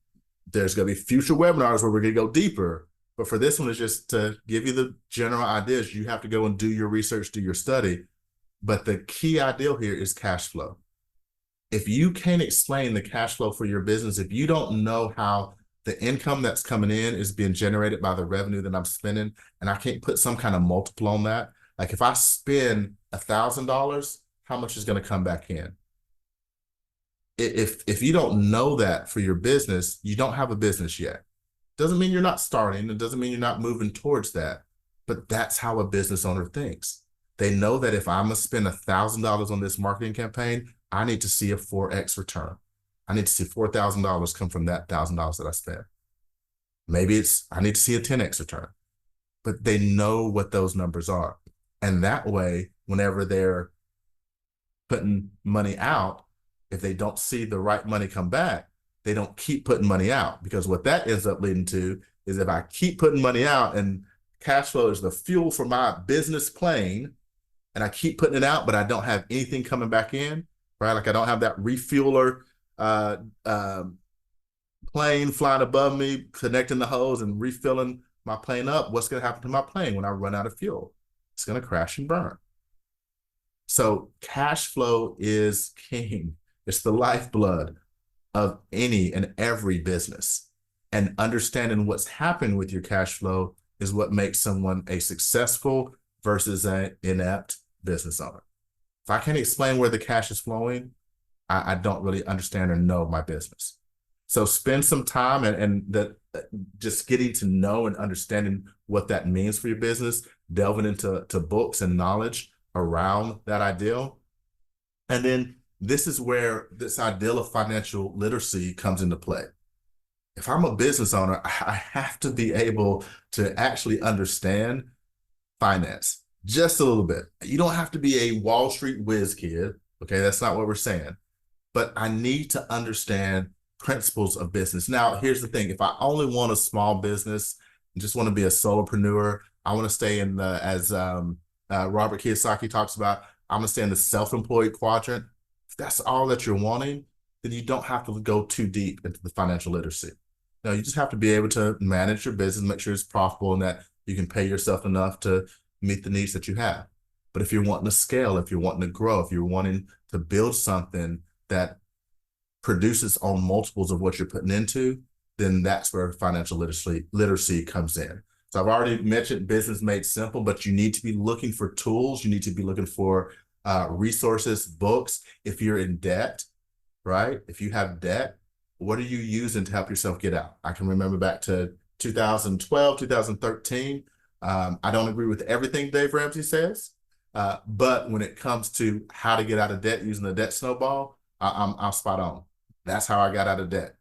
there's going to be future webinars where we're going to go deeper. But for this one, is just to give you the general ideas. You have to go and do your research, do your study. But the key ideal here is cash flow. If you can't explain the cash flow for your business, if you don't know how the income that's coming in is being generated by the revenue that I'm spending, and I can't put some kind of multiple on that, like if I spend $1,000, how much is going to come back in? If you don't know that for your business, you don't have a business yet. Doesn't mean you're not starting. It doesn't mean you're not moving towards that. But that's how a business owner thinks. They know that if I'm going to spend $1,000 on this marketing campaign, I need to see a 4X return. I need to see $4,000 come from that $1,000 that I spent. Maybe I need to see a 10X return. But they know what those numbers are. And that way, whenever they're putting money out, if they don't see the right money come back, they don't keep putting money out, because what that ends up leading to is if I keep putting money out and cash flow is the fuel for my business plane and I keep putting it out, but I don't have anything coming back in, right? Like I don't have that refueler plane flying above me, connecting the hose and refilling my plane up. What's going to happen to my plane when I run out of fuel? It's going to crash and burn. So cash flow is king. It's the lifeblood of any and every business. And understanding what's happening with your cash flow is what makes someone a successful versus an inept business owner. If I can't explain where the cash is flowing, I don't really understand or know my business. So spend some time just getting to know and understanding what that means for your business, delving into books and knowledge around that ideal. And then this is where this ideal of financial literacy comes into play. If I'm a business owner, I have to be able to actually understand finance just a little bit. You don't have to be a Wall Street whiz kid. Okay, that's not what we're saying. But I need to understand principles of business. Now, here's the thing. If I only want a small business and just want to be a solopreneur, I want to stay in the, as Robert Kiyosaki talks about, I'm going to stay in the self-employed quadrant. If that's all that you're wanting, then you don't have to go too deep into the financial literacy. No, you just have to be able to manage your business, make sure it's profitable and that you can pay yourself enough to meet the needs that you have. But if you're wanting to scale, if you're wanting to grow, if you're wanting to build something that produces on multiples of what you're putting into, then that's where financial literacy comes in. So I've already mentioned business made simple, but you need to be looking for tools. You need to be looking for resources, books. If you're in debt, right? If you have debt, what are you using to help yourself get out? I can remember back to 2012, 2013. I don't agree with everything Dave Ramsey says, but when it comes to how to get out of debt using the debt snowball, I'm spot on. That's how I got out of debt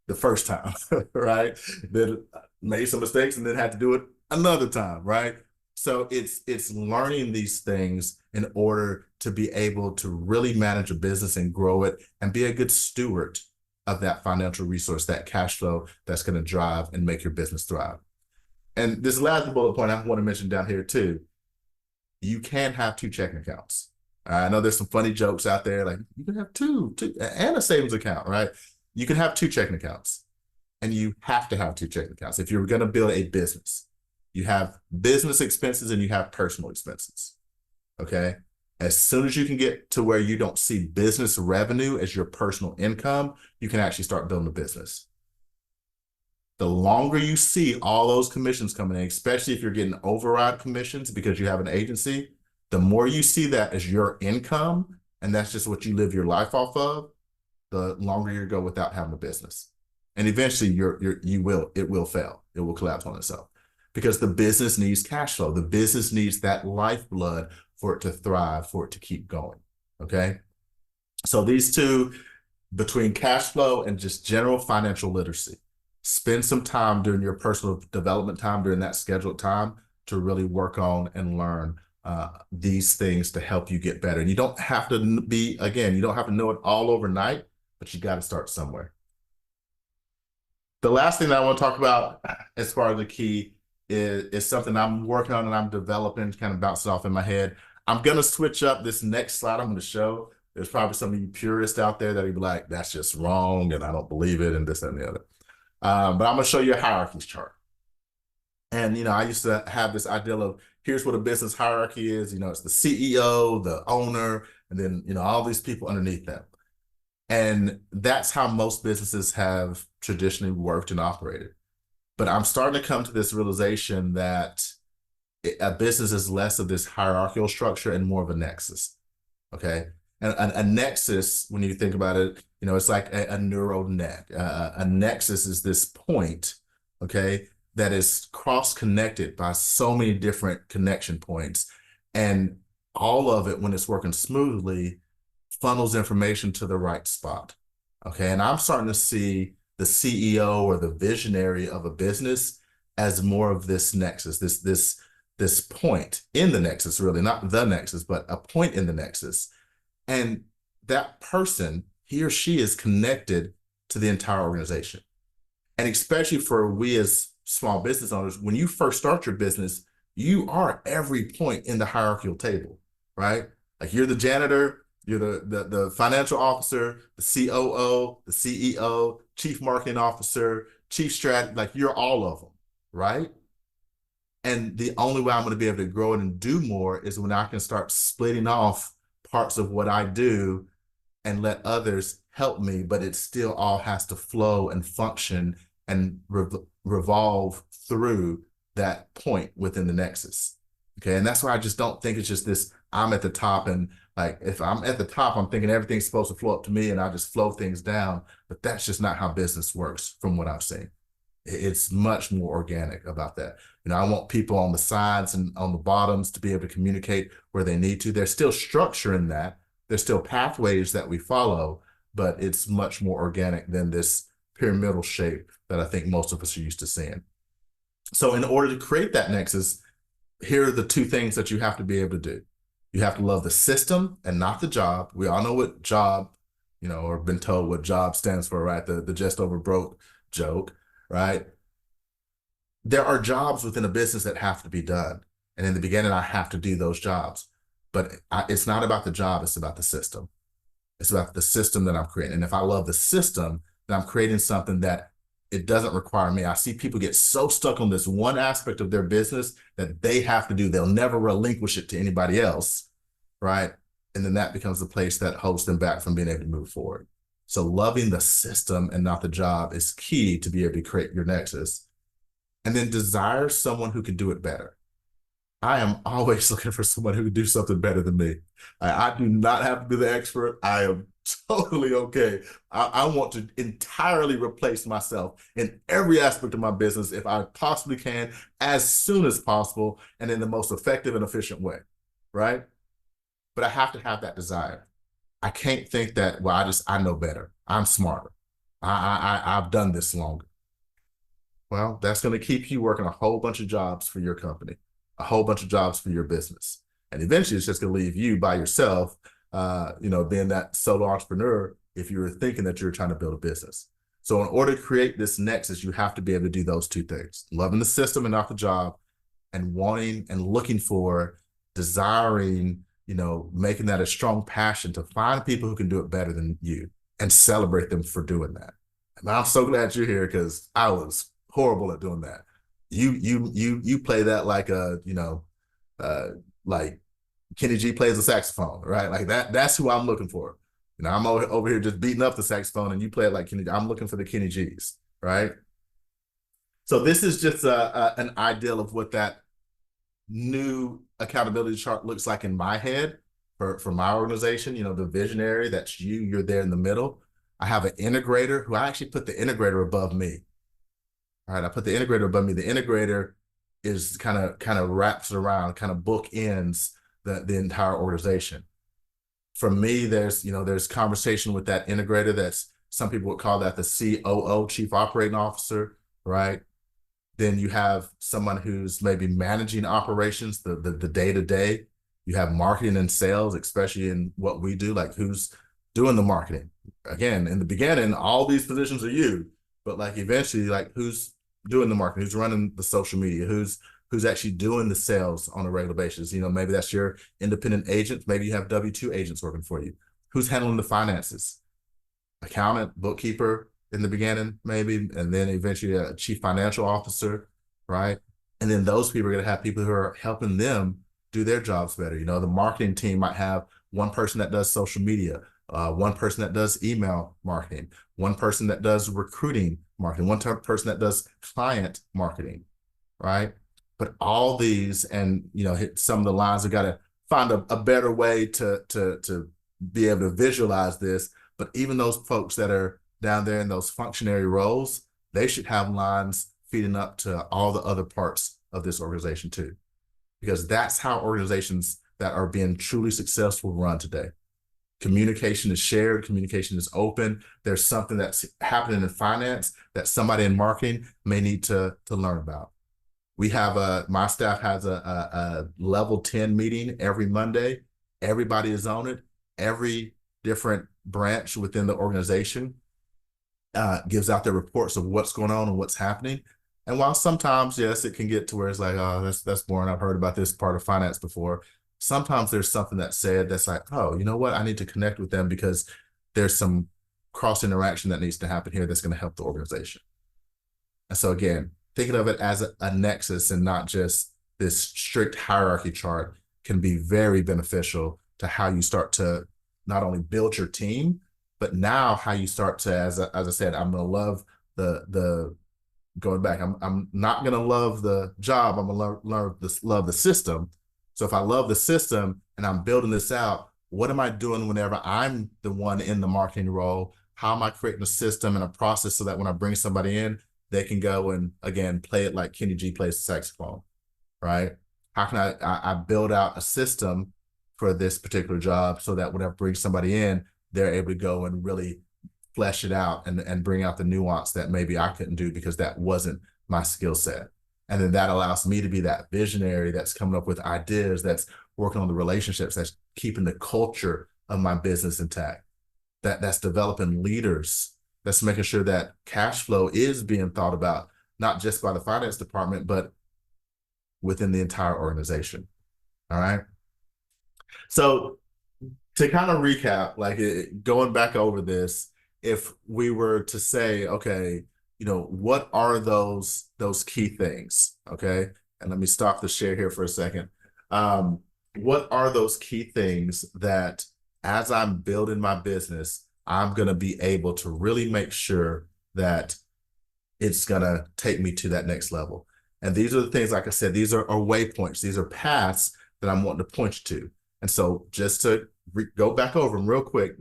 the first time, right? Then made some mistakes and then had to do it another time, right? So it's learning these things in order to be able to really manage a business and grow it and be a good steward of that financial resource, that cash flow that's going to drive and make your business thrive. And this last bullet point I want to mention down here too, you can have two checking accounts. I know there's some funny jokes out there, like you can have two and a savings account, right? You can have two checking accounts, and you have to have two checking accounts. If you're going to build a business, you have business expenses and you have personal expenses, okay? As soon as you can get to where you don't see business revenue as your personal income, you can actually start building a business. The longer you see all those commissions coming in, especially if you're getting override commissions because you have an agency, the more you see that as your income, and that's just what you live your life off of, the longer you go without having a business. And eventually it will fail. It will collapse on itself because the business needs cash flow. The business needs that lifeblood for it to thrive, for it to keep going, okay? So these two, between cash flow and just general financial literacy, spend some time during your personal development time, during that scheduled time, to really work on and learn these things to help you get better. And you don't have to be, again, you don't have to know it all overnight, but you got to start somewhere. The last thing that I want to talk about as far as the key is something I'm working on and I'm developing, kind of bouncing off in my head. I'm going to switch up this next slide I'm going to show. There's probably some of you purists out there that will be like, that's just wrong, and I don't believe it, and this and the other. But I'm going to show you a hierarchies chart. And, I used to have this ideal of here's what a business hierarchy is. It's the CEO, the owner, and then, all these people underneath them. And that's how most businesses have traditionally worked and operated. But I'm starting to come to this realization that a business is less of this hierarchical structure and more of a nexus, okay? And a nexus, when you think about it, it's like a neural net. A nexus is this point, okay, that is cross-connected by so many different connection points. And all of it, when it's working smoothly, funnels information to the right spot, okay? And I'm starting to see the CEO or the visionary of a business as more of this nexus, this point in the nexus, really, not the nexus, but a point in the nexus. And that person, he or she, is connected to the entire organization. And especially for we as small business owners, when you first start your business, you are every point in the hierarchical table, right? Like you're the janitor, you're the financial officer, the COO, the CEO, chief marketing officer, chief strategy, like you're all of them, right? And the only way I'm going to be able to grow it and do more is when I can start splitting off parts of what I do and let others help me, but it still all has to flow and function and revolve through that point within the nexus. Okay. And that's why I just don't think it's just this, I'm at the top, and like if I'm at the top, I'm thinking everything's supposed to flow up to me and I just flow things down. But that's just not how business works from what I've seen. It's much more organic about that. I want people on the sides and on the bottoms to be able to communicate where they need to. There's still structure in that. There's still pathways that we follow, but it's much more organic than this pyramidal shape that I think most of us are used to seeing. So in order to create that nexus, here are the two things that you have to be able to do. You have to love the system and not the job. We all know what job, or been told what job stands for, right? The just over broke joke, right? There are jobs within a business that have to be done. And in the beginning, I have to do those jobs. But it's not about the job, it's about the system. It's about the system that I'm creating. And if I love the system, then I'm creating something that it doesn't require me. I see people get so stuck on this one aspect of their business that they have to do. They'll never relinquish it to anybody else, right? And then that becomes the place that holds them back from being able to move forward. So loving the system and not the job is key to be able to create your nexus. And then desire someone who can do it better. I am always looking for someone who can do something better than me. I do not have to be the expert. I am totally okay. I want to entirely replace myself in every aspect of my business if I possibly can, as soon as possible, and in the most effective and efficient way, right? But I have to have that desire. I can't think that, well, I know better. I'm smarter. I've done this longer. Well, that's going to keep you working a whole bunch of jobs for your company, a whole bunch of jobs for your business. And eventually it's just going to leave you by yourself, being that solo entrepreneur if you're thinking that you're trying to build a business. So in order to create this nexus, you have to be able to do those two things: loving the system and not the job, and wanting and looking for, desiring, making that a strong passion to find people who can do it better than you and celebrate them for doing that. And I'm so glad you're here, because I was horrible at doing that. You play that like like Kenny G plays the saxophone, right? Like that's who I'm looking for. I'm over here just beating up the saxophone, and you play it like Kenny G. I'm looking for the Kenny G's, right? So this is just an ideal of what that new accountability chart looks like in my head for my organization. The visionary, that's you're there in the middle. I have an integrator who I actually put the integrator above me. All right, I put the integrator above me. The integrator is kind of wraps around, kind of bookends the entire organization. For me, there's conversation with that integrator. That's, some people would call that the COO, Chief Operating Officer, right? Then you have someone who's maybe managing operations, the day-to-day. You have marketing and sales, especially in what we do, like who's doing the marketing. Again, in the beginning, all these positions are you, but like eventually, like who's doing the marketing, who's running the social media, who's actually doing the sales on a regular basis. Maybe that's your independent agent. Maybe you have W-2 agents working for you. Who's handling the finances? Accountant, bookkeeper in the beginning, maybe, and then eventually a chief financial officer, right? And then those people are going to have people who are helping them do their jobs better. The marketing team might have one person that does social media, one person that does email marketing, one person that does recruiting marketing, one person that does client marketing, right? But all these, and hit some of the lines, we got to find a better way to be able to visualize this. But even those folks that are down there in those functionary roles, they should have lines feeding up to all the other parts of this organization too, because that's how organizations that are being truly successful run today. Communication is shared, communication is open. There's something that's happening in finance that somebody in marketing may need to learn about. We have my staff has a level 10 meeting every Monday. Everybody is on it. Every different branch within the organization gives out their reports of what's going on and what's happening. And while sometimes, yes, it can get to where it's like, oh, that's boring. I've heard about this part of finance before. Sometimes there's something that's said that's like, oh, you know what? I need to connect with them because there's some cross interaction that needs to happen here that's going to help the organization. And so again, thinking of it as a nexus and not just this strict hierarchy chart can be very beneficial to how you start to not only build your team, but now how you start to, as I said, I'm going to love the going back. I'm not going to love the job. I'm going to love the system. So if I love the system and I'm building this out, what am I doing whenever I'm the one in the marketing role? How am I creating a system and a process so that when I bring somebody in, they can go and, again, play it like Kenny G plays the saxophone, right? How can I build out a system for this particular job so that whenever I bring somebody in, they're able to go and really flesh it out and bring out the nuance that maybe I couldn't do because that wasn't my skill set. And then that allows me to be that visionary that's coming up with ideas, that's working on the relationships, that's keeping the culture of my business intact, that's developing leaders, that's making sure that cash flow is being thought about, not just by the finance department, but within the entire organization. All right. So to kind of recap, like going back over this, if we were to say, okay, what are those key things? Okay. And let me stop the share here for a second. What are those key things that as I'm building my business, I'm going to be able to really make sure that it's going to take me to that next level? And these are the things, like I said, these are waypoints. These are paths that I'm wanting to point you to. And so just to go back over them real quick,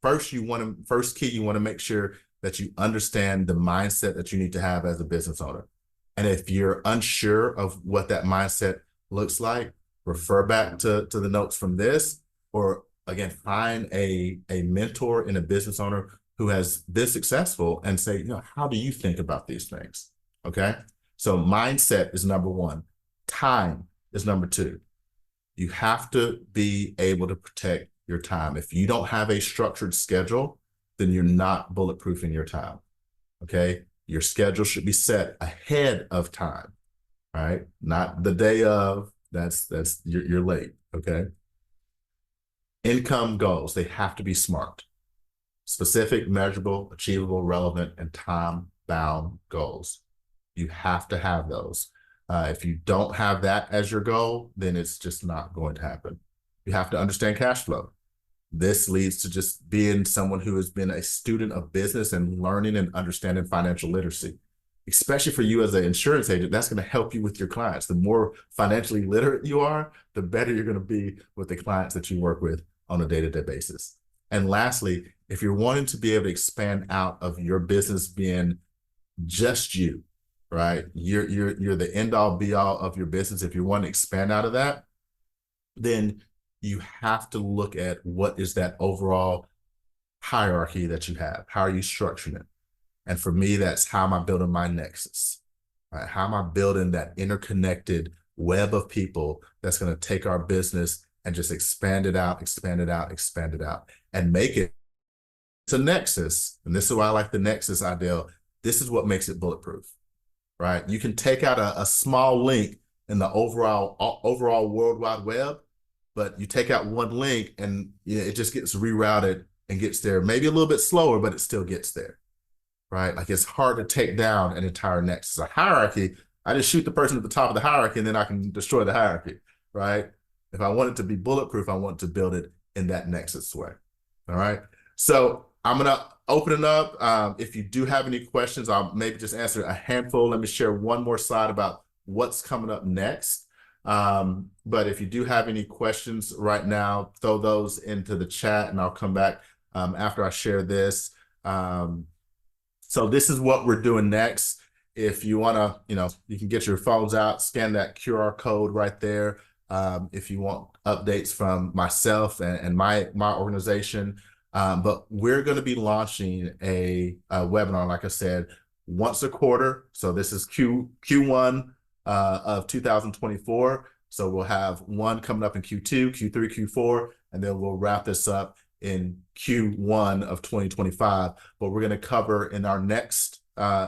first key, you want to make sure that you understand the mindset that you need to have as a business owner. And if you're unsure of what that mindset looks like, refer back to the notes from this, or again, find a mentor and a business owner who has been successful and say, how do you think about these things? Okay. So mindset is number one. Time is number two. You have to be able to protect your time. If you don't have a structured schedule, then you're not bulletproofing your time. Okay. Your schedule should be set ahead of time, right? Not the day of. You're late. Okay. Income goals, they have to be SMART. Specific, measurable, achievable, relevant, and time-bound goals. You have to have those. If you don't have that as your goal, then it's just not going to happen. You have to understand cash flow. This leads to just being someone who has been a student of business and learning and understanding financial literacy. Especially for you as an insurance agent, that's going to help you with your clients. The more financially literate you are, the better you're going to be with the clients that you work with on a day-to-day basis. And lastly, if you're wanting to be able to expand out of your business being just you, right? You're the end all be all of your business. If you want to expand out of that, then you have to look at what is that overall hierarchy that you have. How are you structuring it? And for me, that's how am I building my nexus? Right? How am I building that interconnected web of people that's going to take our business and just expand it out, expand it out, expand it out, and make it a nexus? And this is why I like the nexus idea. This is what makes it bulletproof, right? You can take out a small link in the overall World Wide Web, but you take out one link and it just gets rerouted and gets there, maybe a little bit slower, but it still gets there. Right? Like it's hard to take down an entire nexus. A hierarchy, I just shoot the person at the top of the hierarchy and then I can destroy the hierarchy, right? If I want it to be bulletproof, I want to build it in that nexus way. All right. So I'm going to open it up. If you do have any questions, I'll maybe just answer a handful. Let me share one more slide about what's coming up next. But if you do have any questions right now, throw those into the chat and I'll come back after I share this. So this is what we're doing next. If you want to, you can get your phones out, scan that QR code right there. If you want updates from myself and my organization. But we're going to be launching a webinar, like I said, once a quarter. So this is Q1 of 2024. So we'll have one coming up in Q2, Q3, Q4, and then we'll wrap this up in Q1 of 2025. But we're going to cover in our next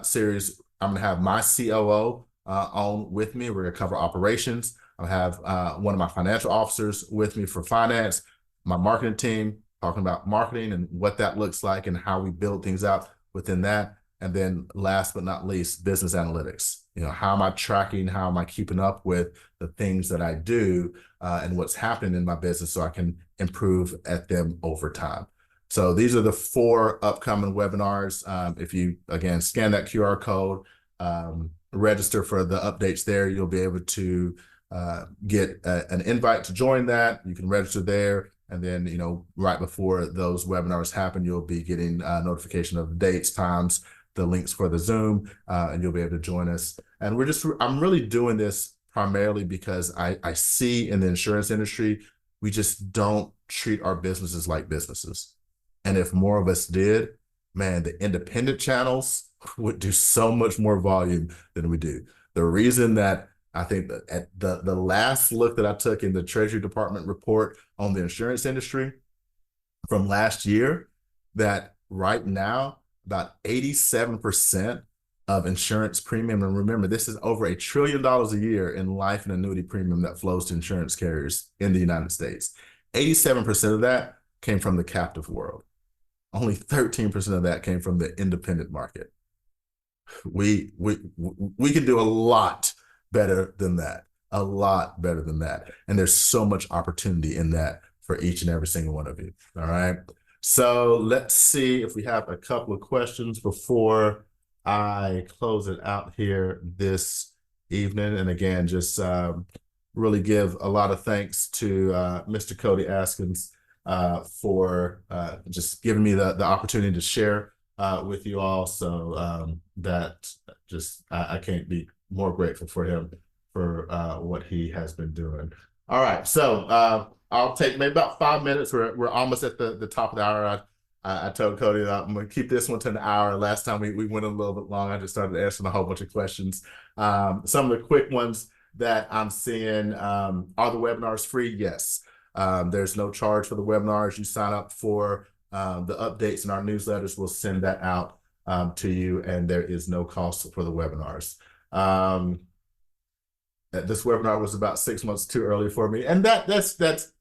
series, I'm going to have my COO on with me. We're going to cover operations. I'll have one of my financial officers with me for finance, my marketing team, talking about marketing and what that looks like and how we build things out within that. And then last but not least, business analytics. How am I tracking? How am I keeping up with the things that I do and what's happening in my business so I can improve at them over time? So these are the 4 upcoming webinars. If you, again, scan that QR code, register for the updates there, you'll be able to get an invite to join that. You can register there. And then, right before those webinars happen, you'll be getting a notification of dates, times, the links for the Zoom, and you'll be able to join us. And I'm really doing this primarily because I see in the insurance industry, we just don't treat our businesses like businesses. And if more of us did, man, the independent channels would do so much more volume than we do. The reason that I think that at the last look that I took in the Treasury Department report on the insurance industry from last year, that right now, about 87% of insurance premium, and remember, this is over $1 trillion a year in life and annuity premium that flows to insurance carriers in the United States. 87% of that came from the captive world. Only 13% of that came from the independent market. We can do a lot better than that, a lot better than that. And there's so much opportunity in that for each and every single one of you. All right. So let's see if we have a couple of questions before I close it out here this evening. And again, just really give a lot of thanks to Mr. Cody Askins for just giving me the opportunity to share with you all. So that just, I can't be more grateful for him for what he has been doing. All right, so I'll take maybe about 5 minutes. We're almost at the top of the hour. I told Cody that I'm going to keep this one to an hour. Last time we went a little bit long. I just started answering a whole bunch of questions. Some of the quick ones that I'm seeing, are the webinars free? Yes. There's no charge for the webinars. You sign up for the updates in our newsletters. We'll send that out to you, and there is no cost for the webinars. This webinar was about 6 months too early for me, and that's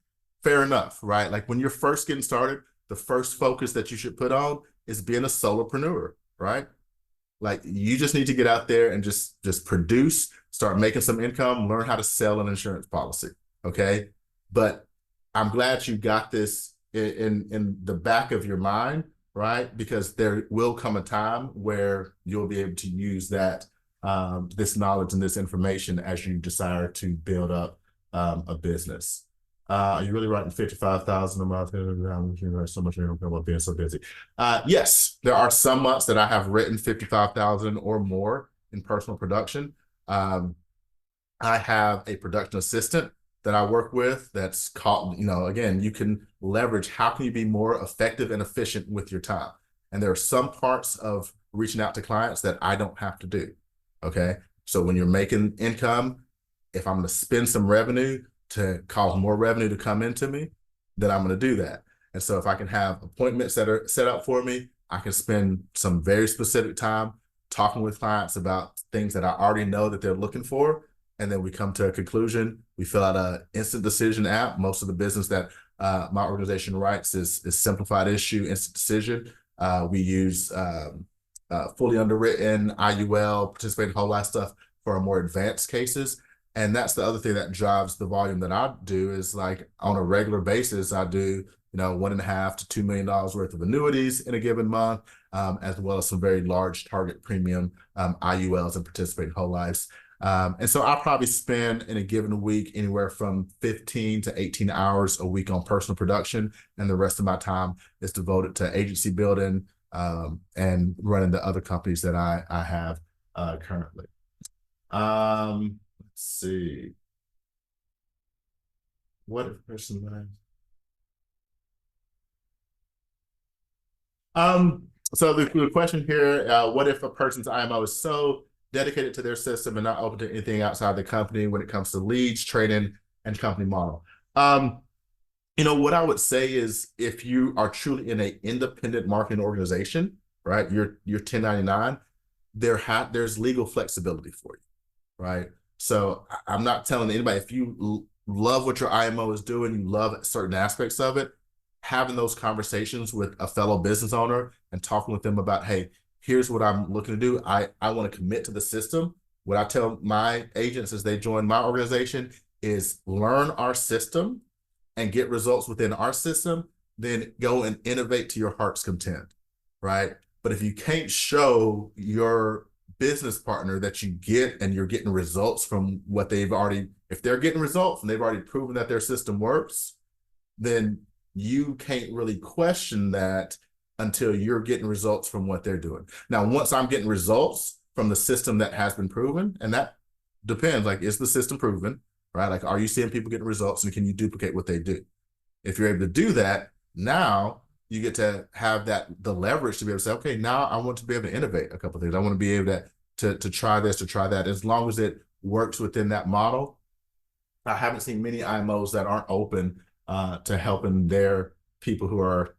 fair enough, right? Like when you're first getting started, the first focus that you should put on is being a solopreneur, right? Like you just need to get out there and just produce, start making some income, learn how to sell an insurance policy, okay? But I'm glad you got this in the back of your mind, right? Because there will come a time where you'll be able to use that this knowledge and this information as you desire to build up a business. Are you really writing 55,000 a month? So much income while being so busy. Yes, there are some months that I have written 55,000 or more in personal production. I have a production assistant that I work with that's called, again, you can leverage how can you be more effective and efficient with your time. And there are some parts of reaching out to clients that I don't have to do. Okay. So when you're making income, if I'm going to spend some revenue to cause more revenue to come into me, then I'm going to do that. And so if I can have appointments that are set up for me, I can spend some very specific time talking with clients about things that I already know that they're looking for. And then we come to a conclusion. We fill out an instant decision app. Most of the business that my organization writes is simplified issue, instant decision. We use fully underwritten IUL, participating whole life stuff for our more advanced cases. And that's the other thing that drives the volume that I do is like on a regular basis, I do, $1.5 to $2 million worth of annuities in a given month, as well as some very large target premium IULs and participating whole lives. And so I'll probably spend in a given week anywhere from 15 to 18 hours a week on personal production. And the rest of my time is devoted to agency building and running the other companies that I have currently. Let's see. What if person so the question here, what if a person's IMO is so dedicated to their system and not open to anything outside the company when it comes to leads, training, and company model? What I would say is if you are truly in an independent marketing organization, right, you're 1099, there's legal flexibility for you, right? So I'm not telling anybody, if you love what your IMO is doing, you love certain aspects of it, having those conversations with a fellow business owner and talking with them about, hey, here's what I'm looking to do. I want to commit to the system. What I tell my agents as they join my organization is learn our system and get results within our system, then go and innovate to your heart's content, right? But if you can't show your business partner that you get and you're getting results from what they've already, if they're getting results and they've already proven that their system works, then you can't really question that until you're getting results from what they're doing. Now, once I'm getting results from the system that has been proven, and that depends, like, is the system proven, right? Like, are you seeing people getting results and can you duplicate what they do? If you're able to do that, now you get to have the leverage to be able to say, okay, now I want to be able to innovate a couple of things. I want to be able to try this, to try that. As long as it works within that model, I haven't seen many IMOs that aren't open to helping their people who are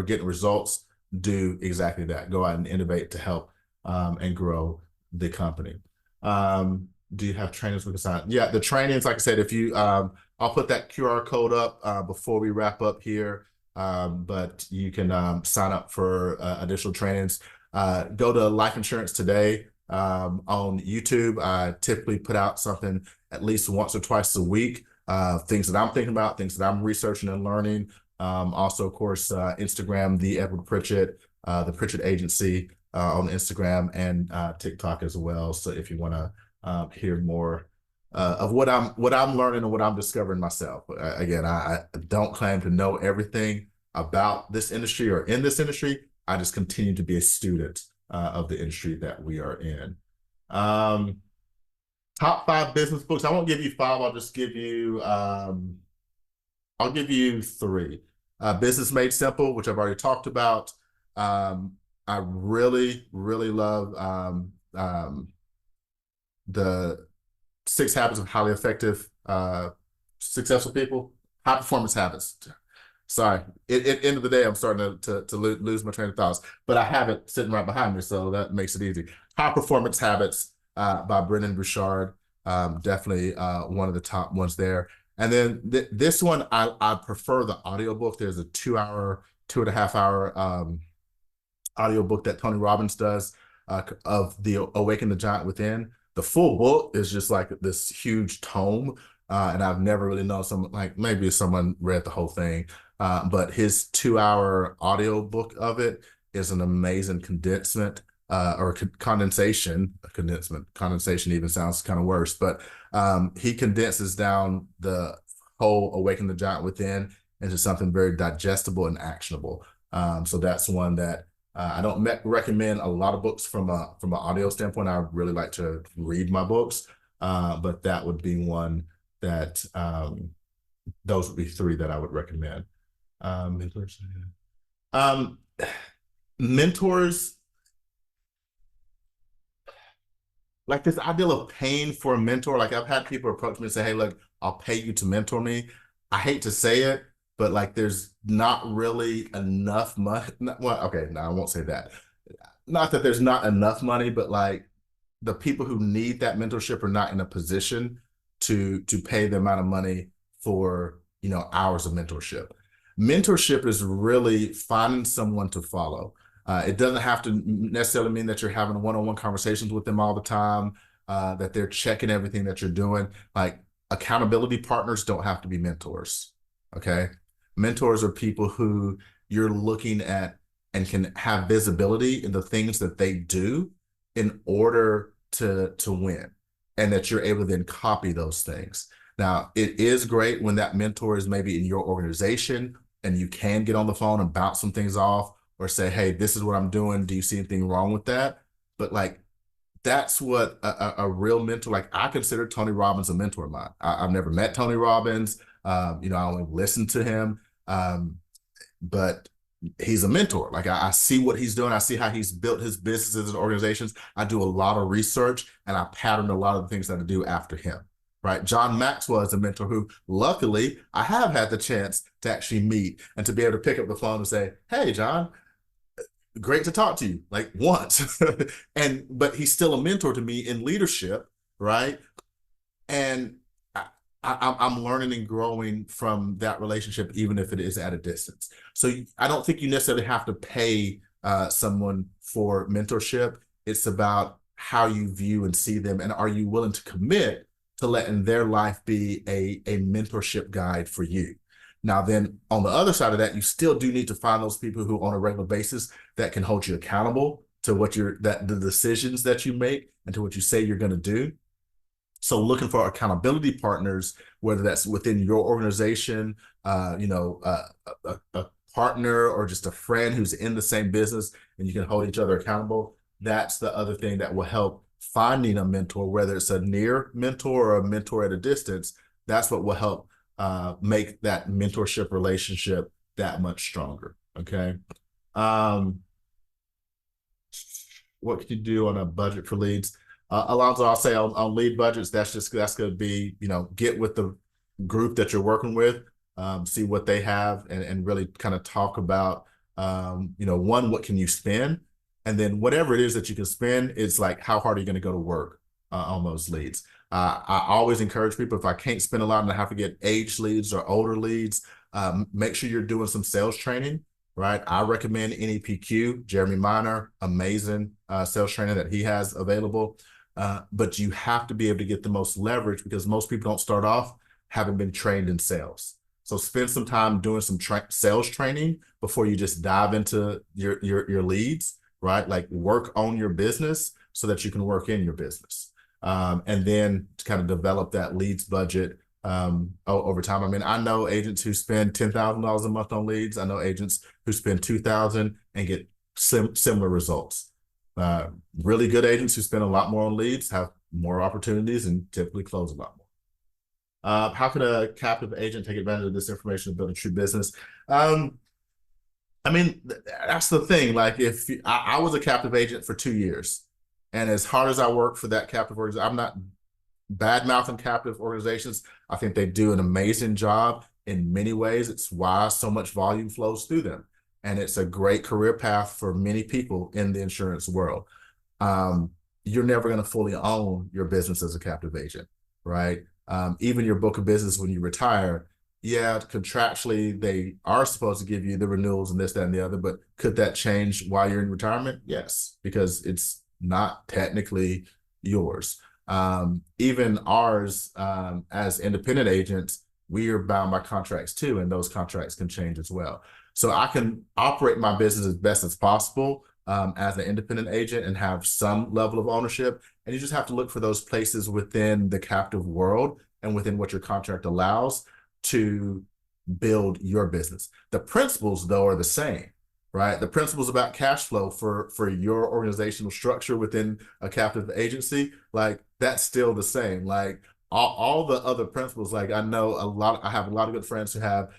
getting results do exactly that. Go out and innovate to help and grow the company. Do you have trainings we can sign? Yeah, the trainings, like I said, if you, I'll put that QR code up before we wrap up here, but you can sign up for additional trainings. Go to Life Insurance Today on YouTube. I typically put out something at least once or twice a week, things that I'm thinking about, things that I'm researching and learning. Also, of course, Instagram, the Edward Pritchett, the Pritchett Agency on Instagram and TikTok as well. So if you want to hear more of what I'm learning and what I'm discovering myself. Again, I don't claim to know everything about this industry or in this industry. I just continue to be a student of the industry that we are in. Top 5 business books. I won't give you 5. I'll just give you, I'll give you 3. Business Made Simple, which I've already talked about. I really, really love the 6 Habits of Highly Effective, Successful People. High Performance Habits. Sorry, at the end of the day, I'm starting to lose my train of thoughts, but I have it sitting right behind me, so that makes it easy. High Performance Habits by Brendon Burchard. Definitely one of the top ones there. And then this one, I prefer the audiobook. There's a 2-hour, 2.5-hour audiobook that Tony Robbins does of the Awaken the Giant Within. The full book is just like this huge tome. And I've never really known someone, like maybe someone read the whole thing. But his 2-hour audiobook of it is an amazing condensement or condensation. Condensation even sounds kind of worse, but he condenses down the whole Awaken the Giant Within into something very digestible and actionable. So that's one that I don't recommend a lot of books from an audio standpoint. I really like to read my books, but that would be one that those would be 3 that I would recommend. Mentors, like this ideal of paying for a mentor. Like I've had people approach me and say, hey, look, I'll pay you to mentor me. I hate to say it, but like there's not really enough money. Well, okay, no, I won't say that. Not that there's not enough money, but like the people who need that mentorship are not in a position to pay the amount of money for, hours of mentorship. Mentorship is really finding someone to follow. It doesn't have to necessarily mean that you're having one-on-one conversations with them all the time, that they're checking everything that you're doing. Like accountability partners don't have to be mentors, okay? Mentors are people who you're looking at and can have visibility in the things that they do in order to win, and that you're able to then copy those things. Now, it is great when that mentor is maybe in your organization and you can get on the phone and bounce some things off or say, hey, this is what I'm doing. Do you see anything wrong with that? But like, that's what a real mentor, like I consider Tony Robbins a mentor of mine. I've never met Tony Robbins. I only listened to him, but he's a mentor. Like I see what he's doing. I see how he's built his businesses and organizations. I do a lot of research and I pattern a lot of the things that I do after him. Right. John Maxwell is a mentor who luckily I have had the chance to actually meet and to be able to pick up the phone and say, hey, John, great to talk to you, like once. But he's still a mentor to me in leadership. Right. And I'm learning and growing from that relationship, even if it is at a distance. So I don't think you necessarily have to pay someone for mentorship. It's about how you view and see them. And are you willing to commit to letting their life be a mentorship guide for you? Now, then on the other side of that, you still do need to find those people who on a regular basis that can hold you accountable to what the decisions that you make and to what you say you're going to do. So looking for accountability partners, whether that's within your organization, a partner or just a friend who's in the same business and you can hold each other accountable. That's the other thing that will help finding a mentor, whether it's a near mentor or a mentor at a distance. That's what will help make that mentorship relationship that much stronger. Okay. What can you do on a budget for leads? Alonzo, I'll say on lead budgets, that's going to be, get with the group that you're working with, see what they have and really kind of talk about, one, what can you spend? And then whatever it is that you can spend, it's like, how hard are you going to go to work on those leads? I always encourage people, if I can't spend a lot and I have to get aged leads or older leads, make sure you're doing some sales training, right? I recommend NEPQ, Jeremy Miner, amazing sales trainer that he has available. But you have to be able to get the most leverage because most people don't start off having been trained in sales. So spend some time doing some sales training before you just dive into your leads, right? Like work on your business so that you can work in your business. And then to kind of develop that leads budget over time. I mean, I know agents who spend $10,000 a month on leads. I know agents who spend $2,000 and get similar results. Really good agents who spend a lot more on leads have more opportunities and typically close a lot more. How can a captive agent take advantage of this information to build a true business? I mean, that's the thing. Like if I was a captive agent for 2 years, and as hard as I work for that captive organization, I'm not bad-mouthing captive organizations. I think they do an amazing job in many ways. It's why so much volume flows through them. And it's a great career path for many people in the insurance world. You're never going to fully own your business as a captive agent, right? Even your book of business when you retire, yeah, contractually, they are supposed to give you the renewals and this, that, and the other, but could that change while you're in retirement? Yes, because it's not technically yours. Even ours, as independent agents, we are bound by contracts too, and those contracts can change as well. So I can operate my business as best as possible as an independent agent and have some level of ownership. And you just have to look for those places within the captive world and within what your contract allows to build your business. The principles, though, are the same, right? The principles about cash flow for your organizational structure within a captive agency, like that's still the same. Like all the other principles, like I have a lot of good friends who have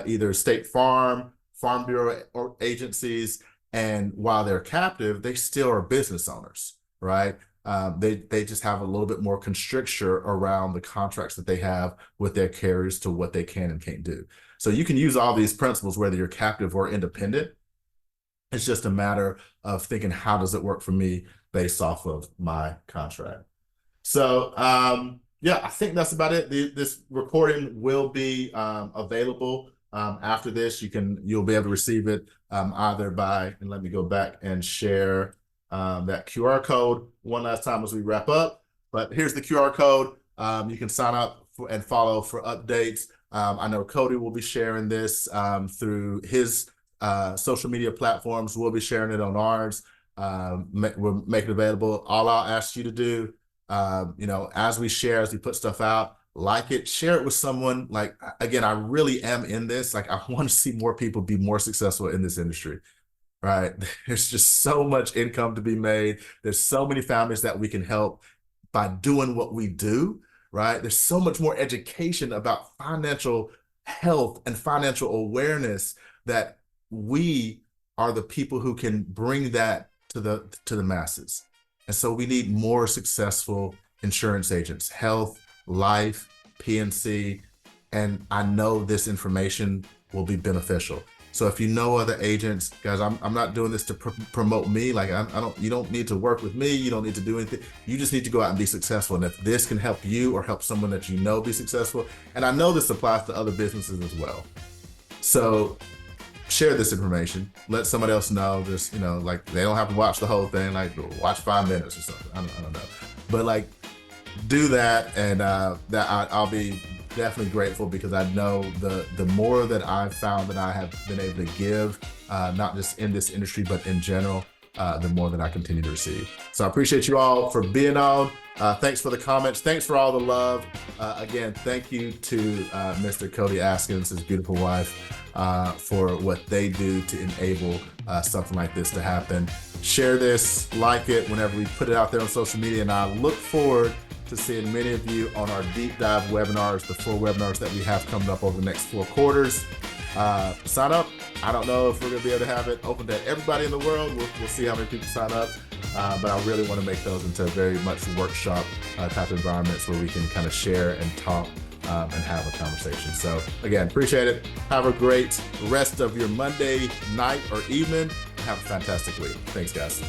either State Farm, Farm Bureau or agencies, and while they're captive, they still are business owners, right? They just have a little bit more constriction around the contracts that they have with their carriers to what they can and can't do. So you can use all these principles whether you're captive or independent. It's just a matter of thinking, how does it work for me based off of my contract? So yeah, I think that's about it. This recording will be available after this. You'll be able to receive it either by, and let me go back and share that QR code one last time as we wrap up. But here's the QR code. You can sign up and follow for updates. I know Cody will be sharing this through his social media platforms. We'll be sharing it on ours. We'll make it available. All I'll ask you to do, as we share, as we put stuff out, like it, share it with someone. Like, again, I really am in this. Like, I want to see more people be more successful in this industry, right? There's just so much income to be made. There's so many families that we can help by doing what we do, right? There's so much more education about financial health and financial awareness that we are the people who can bring that to the masses. And so we need more successful insurance agents, health, life, P&C, and I know this information will be beneficial. So if you know other agents, guys, I'm not doing this to promote me. Like you don't need to work with me. You don't need to do anything. You just need to go out and be successful. And if this can help you or help someone that you know be successful, and I know this applies to other businesses as well. So share this information. Let somebody else know. Just, like they don't have to watch the whole thing. Like watch 5 minutes or something. I don't know. But like do that, and I'll be definitely grateful, because I know the more that I've found that I have been able to give, not just in this industry, but in general, the more that I continue to receive. So I appreciate you all for being on. Thanks for the comments. Thanks for all the love. Again, thank you to Mr. Cody Askin, his beautiful wife, for what they do to enable something like this to happen. Share this, like it whenever we put it out there on social media, and I look forward to seeing many of you on our deep dive webinars, the 4 webinars that we have coming up over the next 4 quarters. Sign up. I don't know if we're going to be able to have it open to everybody in the world. We'll see how many people sign up. But I really want to make those into very much workshop type environments where we can kind of share and talk and have a conversation. So again, appreciate it. Have a great rest of your Monday night or evening. Have a fantastic week. Thanks, guys.